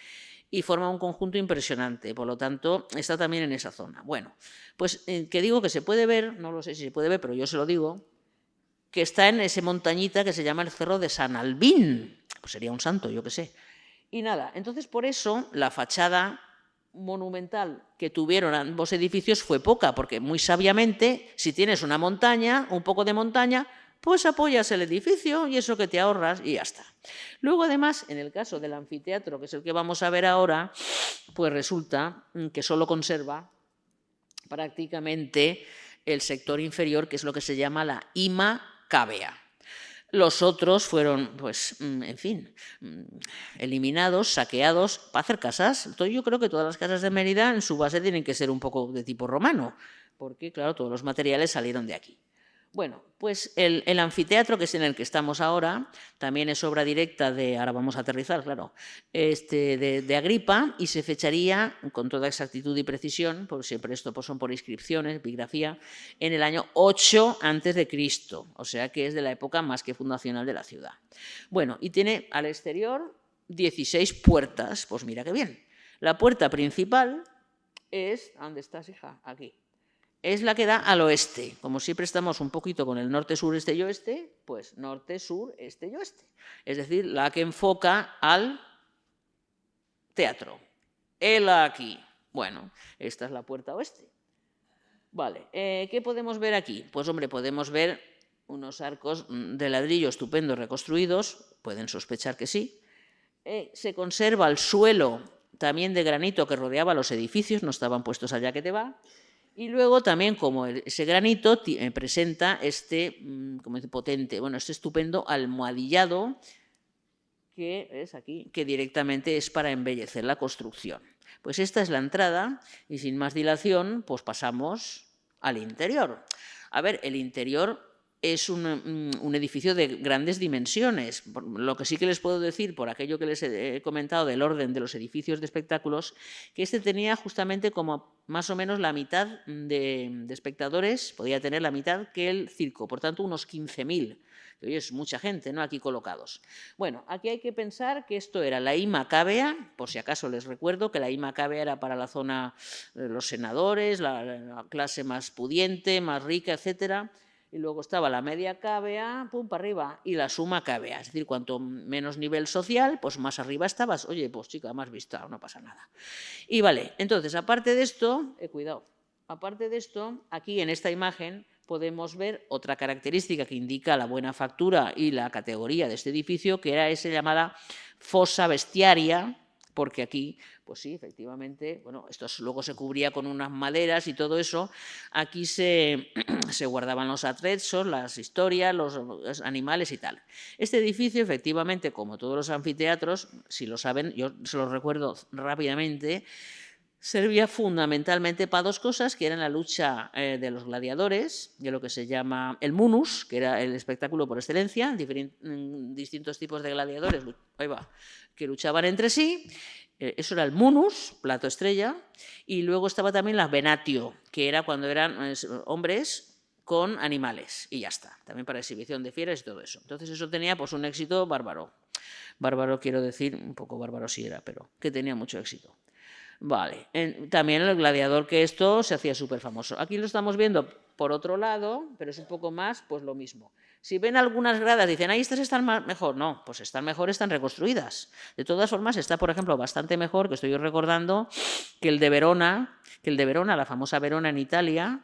y forma un conjunto impresionante, por lo tanto, está también en esa zona. Bueno, pues que digo que se puede ver, no lo sé si se puede ver, pero yo se lo digo, que está en esa montañita que se llama el Cerro de San Albín, pues sería un santo, yo qué sé. Y nada, entonces por eso la fachada monumental que tuvieron ambos edificios fue poca, porque muy sabiamente, si tienes una montaña, un poco de montaña, pues apoyas el edificio y eso que te ahorras y ya está. Luego, además, en el caso del anfiteatro, que es el que vamos a ver ahora, pues resulta que solo conserva prácticamente el sector inferior, que es lo que se llama la ima cavea. Los otros fueron, pues, en fin, eliminados, saqueados para hacer casas. Entonces, yo creo que todas las casas de Mérida en su base tienen que ser un poco de tipo romano, porque, claro, todos los materiales salieron de aquí. Bueno, pues el anfiteatro, que es en el que estamos ahora, también es obra directa de, ahora vamos a aterrizar, claro, de Agripa, y se fecharía con toda exactitud y precisión, porque siempre esto pues, son por inscripciones, epigrafía, en el año 8 a.C., o sea que es de la época más que fundacional de la ciudad. Bueno, y tiene al exterior 16 puertas, pues mira qué bien. La puerta principal es, ¿dónde estás, hija? Aquí. Es la que da al oeste. Como siempre estamos un poquito con el norte, sur, este y oeste, pues norte, sur, este y oeste. Es decir, la que enfoca al teatro. El aquí. Bueno, esta es la puerta oeste. Vale, ¿qué podemos ver aquí? Pues hombre, podemos ver unos arcos de ladrillo estupendos reconstruidos, pueden sospechar que sí. Se conserva el suelo también de granito que rodeaba los edificios, no estaban puestos allá que te va. Y luego también, como ese granito presenta como dice, potente, bueno, este estupendo almohadillado que es aquí, que directamente es para embellecer la construcción. Pues esta es la entrada y sin más dilación, pues pasamos al interior. A ver, el interior es un edificio de grandes dimensiones. Lo que sí que les puedo decir, por aquello que les he comentado del orden de los edificios de espectáculos, que este tenía justamente como más o menos la mitad de espectadores, podía tener la mitad que el circo, por tanto unos 15.000. Oye, es mucha gente, ¿no?, aquí colocados. Bueno, aquí hay que pensar que esto era la I Macabea, por si acaso les recuerdo que la I Macabea era para la zona de los senadores, la clase más pudiente, más rica, etcétera. Y luego estaba la media cávea, pum, para arriba, y la suma cávea. Es decir, cuanto menos nivel social, pues más arriba estabas. Oye, pues chica, más vista, no pasa nada. Y vale, entonces, aparte de esto, cuidado, aparte de esto, aquí en esta imagen podemos ver otra característica que indica la buena factura y la categoría de este edificio, que era esa llamada fosa bestiaria, porque aquí, pues sí, efectivamente, bueno, esto luego se cubría con unas maderas y todo eso. Aquí se guardaban los atrezos, las historias, los animales y tal. Este edificio, efectivamente, como todos los anfiteatros, si lo saben, yo se los recuerdo rápidamente, servía fundamentalmente para dos cosas, que eran la lucha de los gladiadores, de lo que se llama el munus, que era el espectáculo por excelencia, distintos tipos de gladiadores que luchaban entre sí. Eso era el munus, plato estrella, y luego estaba también la venatio, que era cuando eran hombres con animales, y ya está, también para exhibición de fieras y todo eso. Entonces eso tenía pues un éxito bárbaro. Bárbaro quiero decir, un poco bárbaro sí era, pero que tenía mucho éxito. Vale, también el gladiador, que esto se hacía súper famoso. Aquí lo estamos viendo por otro lado, pero es un poco más, pues lo mismo. Si ven algunas gradas, dicen, ahí estas están mejor. No, pues están mejor, están reconstruidas. De todas formas, está, por ejemplo, bastante mejor, que estoy recordando, que el de Verona, la famosa Verona en Italia,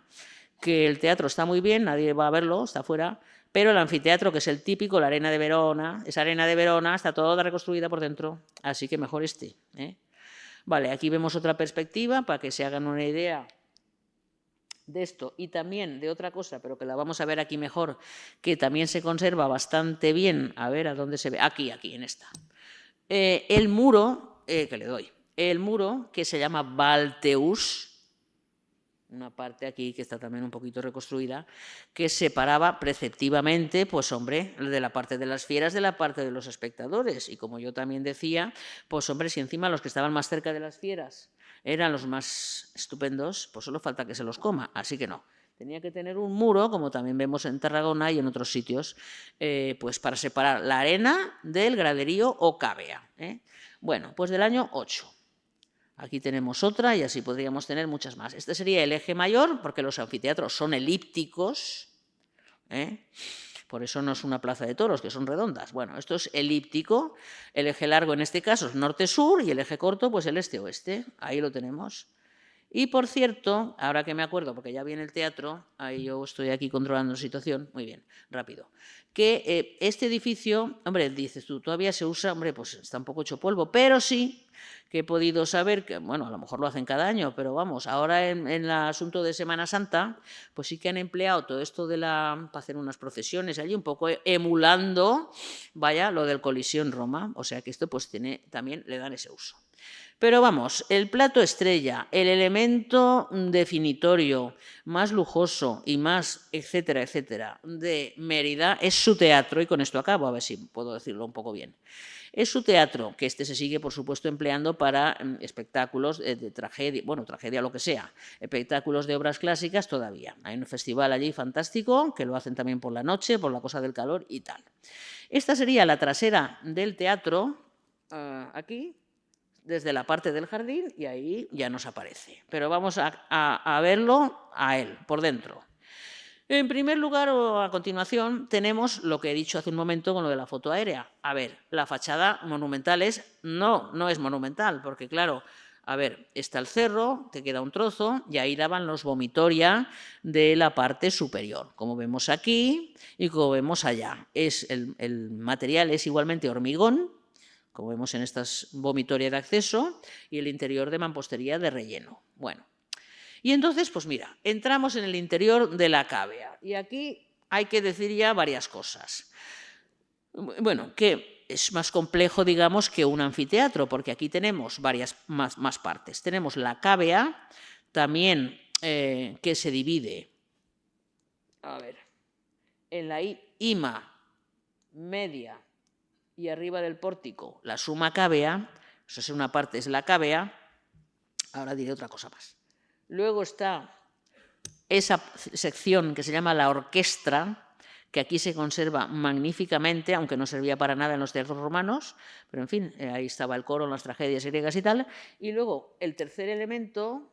que el teatro está muy bien, nadie va a verlo, está fuera, pero el anfiteatro, que es el típico, la arena de Verona, esa arena de Verona está toda reconstruida por dentro, así que mejor este, ¿eh? Vale, aquí vemos otra perspectiva para que se hagan una idea de esto y también de otra cosa, pero que la vamos a ver aquí mejor, que también se conserva bastante bien. A ver, ¿a dónde se ve? Aquí, en esta. El muro, que le doy, el muro que se llama Balteus, una parte aquí que está también un poquito reconstruida, que separaba preceptivamente, pues hombre, de la parte de las fieras de la parte de los espectadores. Y como yo también decía, pues hombre, si encima los que estaban más cerca de las fieras eran los más estupendos, pues solo falta que se los coma, así que no. Tenía que tener un muro, como también vemos en Tarragona y en otros sitios, pues para separar la arena del graderío o cávea. Bueno, pues del año 8. Aquí tenemos otra y así podríamos tener muchas más. Este sería el eje mayor, porque los anfiteatros son elípticos, por eso no es una plaza de toros, que son redondas. Bueno, esto es elíptico, el eje largo en este caso es norte-sur y el eje corto pues el este-oeste, ahí lo tenemos. Y, por cierto, ahora que me acuerdo, porque ya viene el teatro, ahí yo estoy aquí controlando la situación, muy bien, rápido, que este edificio, hombre, dices tú, todavía se usa, hombre, pues está un poco hecho polvo, pero sí que he podido saber que, bueno, a lo mejor lo hacen cada año, pero vamos, ahora en el asunto de Semana Santa, pues sí que han empleado todo esto para hacer unas procesiones allí, un poco emulando, vaya, lo del Colisión Roma, o sea que esto pues también le dan ese uso. Pero vamos, el plato estrella, el elemento definitorio más lujoso y más, etcétera, etcétera, de Mérida es su teatro, y con esto acabo, a ver si puedo decirlo un poco bien. Es su teatro, que se sigue, por supuesto, empleando para espectáculos de tragedia, bueno, tragedia lo que sea, espectáculos de obras clásicas todavía. Hay un festival allí fantástico, que lo hacen también por la noche, por la cosa del calor y tal. Esta sería la trasera del teatro, aquí, desde la parte del jardín, y ahí ya nos aparece. Pero vamos a verlo a él, por dentro. En primer lugar, o a continuación, tenemos lo que he dicho hace un momento con lo de la foto aérea. A ver, la fachada monumental no es monumental, porque claro, a ver, está el cerro, te queda un trozo, y ahí daban los vomitoria de la parte superior, como vemos aquí y como vemos allá. El material es igualmente hormigón, como vemos en estas vomitoria de acceso, y el interior de mampostería de relleno. Bueno, y entonces, pues mira, entramos en el interior de la cavea, y aquí hay que decir ya varias cosas. Bueno, que es más complejo, digamos, que un anfiteatro, porque aquí tenemos más partes. Tenemos la cavea, también que se divide, a ver, en la ima media y arriba del pórtico la suma cavea, eso es una parte, es la cavea. Ahora diré otra cosa más. Luego está esa sección que se llama la orquestra, que aquí se conserva magníficamente, aunque no servía para nada en los teatros romanos, pero en fin, ahí estaba el coro en las tragedias griegas y tal. Y luego el tercer elemento,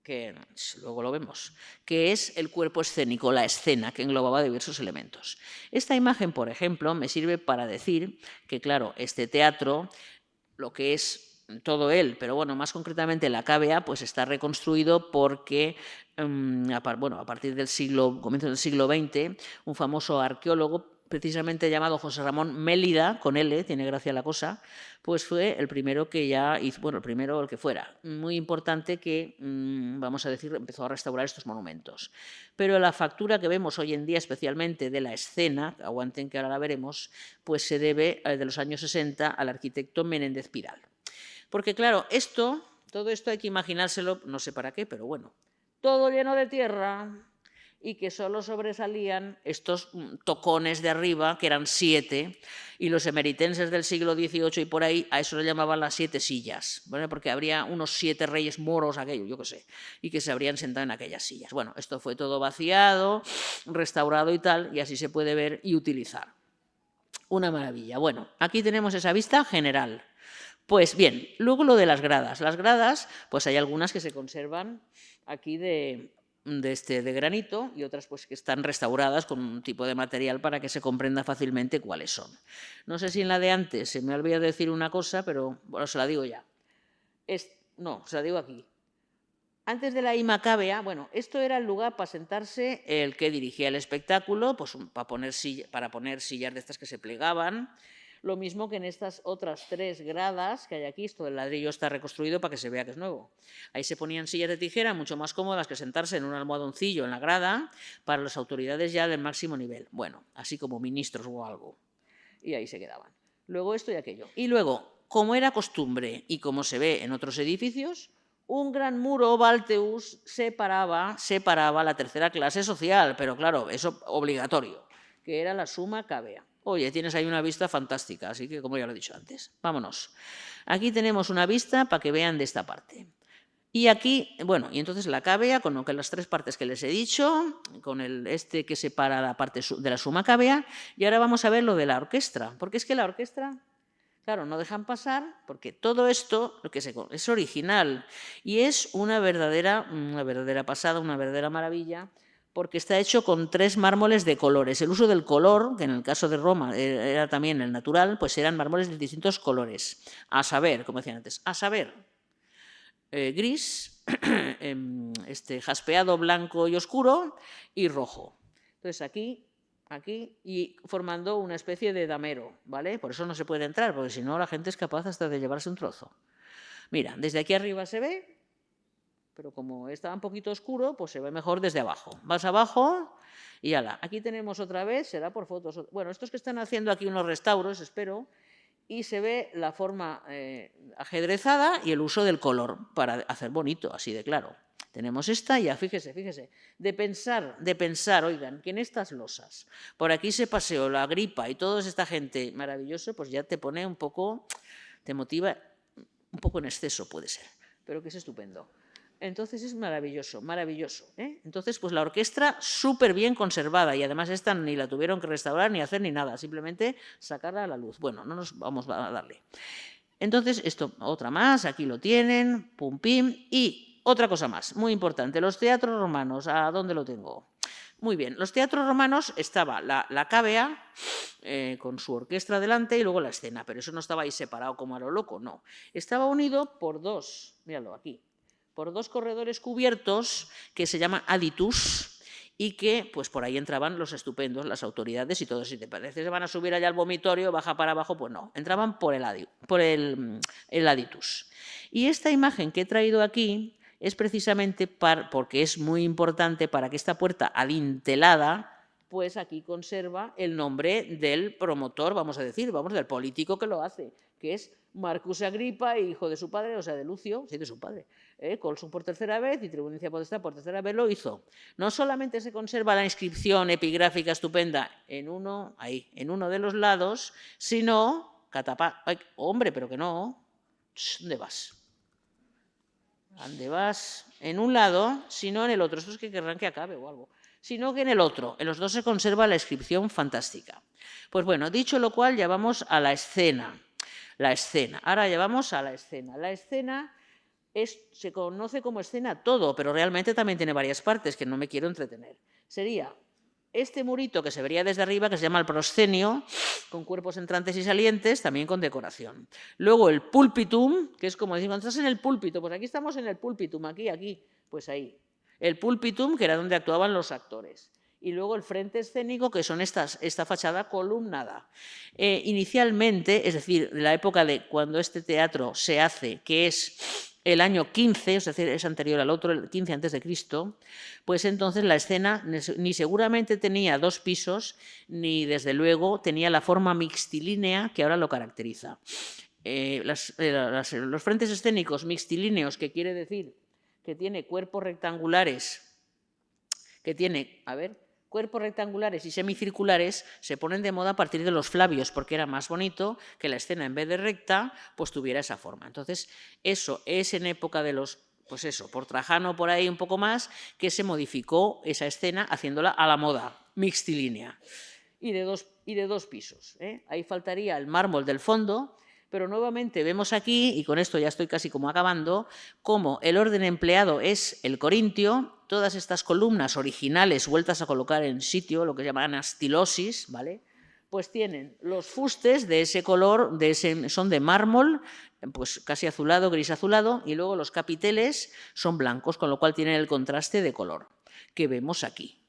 que luego lo vemos, que es el cuerpo escénico, la escena, que englobaba diversos elementos. Esta imagen, por ejemplo, me sirve para decir que, claro, este teatro, lo que es todo él, pero bueno, más concretamente la cavea, pues está reconstruido porque, bueno, a partir del comienzo del siglo XX, un famoso arqueólogo, precisamente llamado José Ramón Mélida, con L, tiene gracia la cosa, pues fue el primero que ya hizo, bueno, el primero, el que fuera, muy importante que, vamos a decir, empezó a restaurar estos monumentos. Pero la factura que vemos hoy en día, especialmente de la escena, aguanten que ahora la veremos, pues se debe, de los años 60, al arquitecto Menéndez Pidal. Porque claro, todo esto hay que imaginárselo, no sé para qué, pero bueno, todo lleno de tierra y que solo sobresalían estos tocones de arriba, que eran 7, y los emeritenses del siglo XVIII y por ahí a eso le llamaban las 7 sillas, ¿vale? Porque habría unos 7 reyes moros, aquello, yo qué sé, y que se habrían sentado en aquellas sillas. Bueno, esto fue todo vaciado, restaurado y tal, y así se puede ver y utilizar. Una maravilla. Bueno, aquí tenemos esa vista general. Pues bien, luego lo de las gradas. Las gradas, pues hay algunas que se conservan aquí de granito y otras pues que están restauradas con un tipo de material para que se comprenda fácilmente cuáles son. No sé si en la de antes se me ha olvidado decir una cosa, pero bueno, se la digo ya. No, se la digo aquí. Antes de la ima cavea, bueno, esto era el lugar para sentarse el que dirigía el espectáculo, pues para poner sillas de estas que se plegaban. Lo mismo que en estas otras 3 gradas que hay aquí, esto del ladrillo está reconstruido para que se vea que es nuevo. Ahí se ponían sillas de tijera mucho más cómodas que sentarse en un almohadoncillo en la grada para las autoridades ya del máximo nivel. Bueno, así como ministros o algo. Y ahí se quedaban. Luego esto y aquello. Y luego, como era costumbre y como se ve en otros edificios, un gran muro Balteus separaba la tercera clase social, pero claro, eso obligatorio, que era la suma cavea. Oye, tienes ahí una vista fantástica, así que como ya lo he dicho antes, vámonos. Aquí tenemos una vista para que vean de esta parte. Y aquí, bueno, y entonces la cavea, con las 3 partes que les he dicho, con que separa la parte de la suma cavea, y ahora vamos a ver lo de la orquestra, porque es que la orquestra, claro, no dejan pasar, porque todo esto es original y es una verdadera pasada, una verdadera maravilla, porque está hecho con 3 mármoles de colores. El uso del color, que en el caso de Roma era también el natural, pues eran mármoles de distintos colores. A saber, como decían antes, a saber, gris, jaspeado, blanco y oscuro, y rojo. Entonces aquí, y formando una especie de damero, ¿vale? Por eso no se puede entrar, porque si no la gente es capaz hasta de llevarse un trozo. Mira, desde aquí arriba se ve, pero como está un poquito oscuro, pues se ve mejor desde abajo. Vas abajo y ala. Aquí tenemos otra vez, será por fotos. Bueno, estos que están haciendo aquí unos restauros, espero, y se ve la forma ajedrezada y el uso del color para hacer bonito, así de claro. Tenemos esta, ya, fíjese, de pensar, oigan, que en estas losas, por aquí se paseó la Agripa y toda esta gente maravillosa, pues ya te pone un poco, te motiva un poco en exceso, puede ser, pero que es estupendo. Entonces es maravilloso, maravilloso, ¿eh? Entonces, pues la orquesta súper bien conservada y además esta ni la tuvieron que restaurar ni hacer ni nada, simplemente sacarla a la luz. Bueno, no nos vamos a darle. Entonces, esto, otra más, aquí lo tienen, pum, pim, y otra cosa más, muy importante, los teatros romanos, ¿a dónde lo tengo? Muy bien, los teatros romanos estaba la cavea con su orquesta delante y luego la escena, pero eso no estaba ahí separado como a lo loco, no. Estaba unido por dos, míralo aquí, por dos corredores cubiertos que se llaman aditus y que pues por ahí entraban los estupendos, las autoridades y todo. Si te parece se van a subir allá al vomitorio, baja para abajo, pues no, entraban por el aditus. Y esta imagen que he traído aquí es precisamente porque es muy importante para que esta puerta adintelada, pues aquí conserva el nombre del promotor, vamos a decir, del político que lo hace, que es Marcus Agripa, hijo de su padre, o sea, de Lucio, sí, de su padre. Colson por tercera vez y Tribunicia Potestad por tercera vez lo hizo. No solamente se conserva la inscripción epigráfica estupenda en uno de los lados, sino, hombre, pero que no, ¿dónde vas? ¿Dónde vas? En un lado, sino en el otro. Esto es que querrán que acabe o algo. Sino que en el otro. En los dos se conserva la inscripción fantástica. Pues bueno, dicho lo cual, ya vamos a la escena. La escena. Ahora ya vamos a la escena. La escena se conoce como escena todo, pero realmente también tiene varias partes que no me quiero entretener. Sería este murito que se vería desde arriba, que se llama el proscenio, con cuerpos entrantes y salientes, también con decoración. Luego el pulpitum, que es como decir, cuando estás en el púlpito, pues aquí estamos en el pulpitum, aquí, pues ahí. El pulpitum, que era donde actuaban los actores. Y luego el frente escénico, que son esta fachada columnada. Inicialmente, es decir, la época de cuando este teatro se hace, que es el año 15, es decir, es anterior al otro, el 15 a.C., pues entonces la escena ni seguramente tenía 2 pisos, ni desde luego tenía la forma mixtilínea que ahora lo caracteriza. Los frentes escénicos mixtilíneos, que quiere decir que tiene cuerpos rectangulares, cuerpos rectangulares y semicirculares, se ponen de moda a partir de los Flavios, porque era más bonito que la escena, en vez de recta, pues tuviera esa forma. Entonces, eso es en época de los, pues eso, por Trajano, por ahí un poco más, que se modificó esa escena haciéndola a la moda, mixtilínea, y de dos pisos. Ahí faltaría el mármol del fondo, pero nuevamente vemos aquí, y con esto ya estoy casi como acabando, cómo el orden empleado es el corintio, todas estas columnas originales vueltas a colocar en sitio, lo que llaman astilosis, ¿vale? Pues tienen los fustes de ese color, son de mármol, pues casi azulado, gris azulado, y luego los capiteles son blancos, con lo cual tienen el contraste de color que vemos aquí.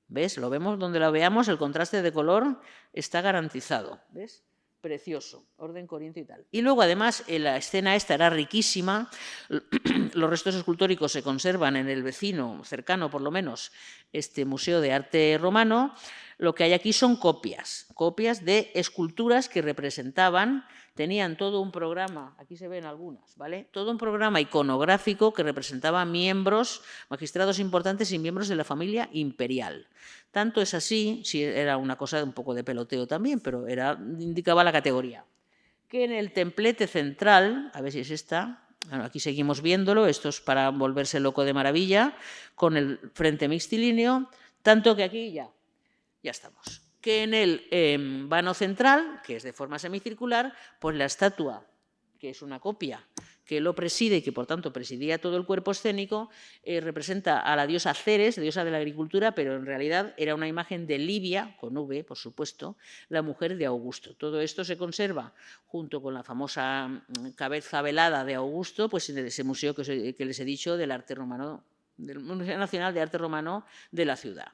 ¿Ves? Lo vemos donde lo veamos, el contraste de color está garantizado, ¿ves? Precioso, orden corintio y tal. Y luego, además, la escena esta era riquísima. Los restos escultóricos se conservan en el vecino, cercano por lo menos, este Museo de Arte Romano. Lo que hay aquí son copias de esculturas que representaban, tenían todo un programa, aquí se ven algunas, ¿vale? Todo un programa iconográfico que representaba miembros, magistrados importantes y miembros de la familia imperial. Tanto es así, sí era una cosa un poco de peloteo también, pero indicaba la categoría, que en el templete central, a ver si es esta, bueno, aquí seguimos viéndolo, esto es para volverse loco de maravilla, con el frente mixtilíneo, tanto que aquí ya estamos. Que en el vano central, que es de forma semicircular, pues la estatua, que es una copia, que lo preside y que, por tanto, presidía todo el cuerpo escénico, representa a la diosa Ceres, diosa de la agricultura, pero en realidad era una imagen de Livia, con V, por supuesto, la mujer de Augusto. Todo esto se conserva junto con la famosa cabeza velada de Augusto, pues en ese museo que les he dicho del arte romano, del Museo Nacional de Arte Romano de la ciudad.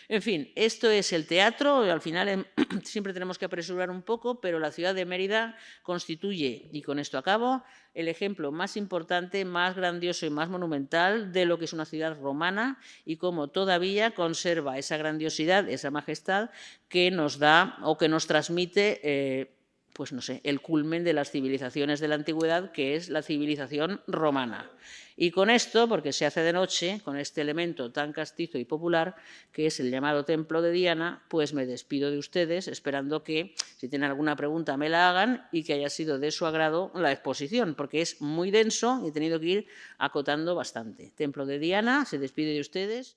En fin, esto es el teatro. Al final siempre tenemos que apresurar un poco, pero la ciudad de Mérida constituye, y con esto acabo, el ejemplo más importante, más grandioso y más monumental de lo que es una ciudad romana y cómo todavía conserva esa grandiosidad, esa majestad que nos da o que nos transmite pues no sé, el culmen de las civilizaciones de la antigüedad, que es la civilización romana. Y con esto, porque se hace de noche, con este elemento tan castizo y popular, que es el llamado Templo de Diana, pues me despido de ustedes, esperando que, si tienen alguna pregunta, me la hagan y que haya sido de su agrado la exposición, porque es muy denso y he tenido que ir acotando bastante. Templo de Diana se despide de ustedes.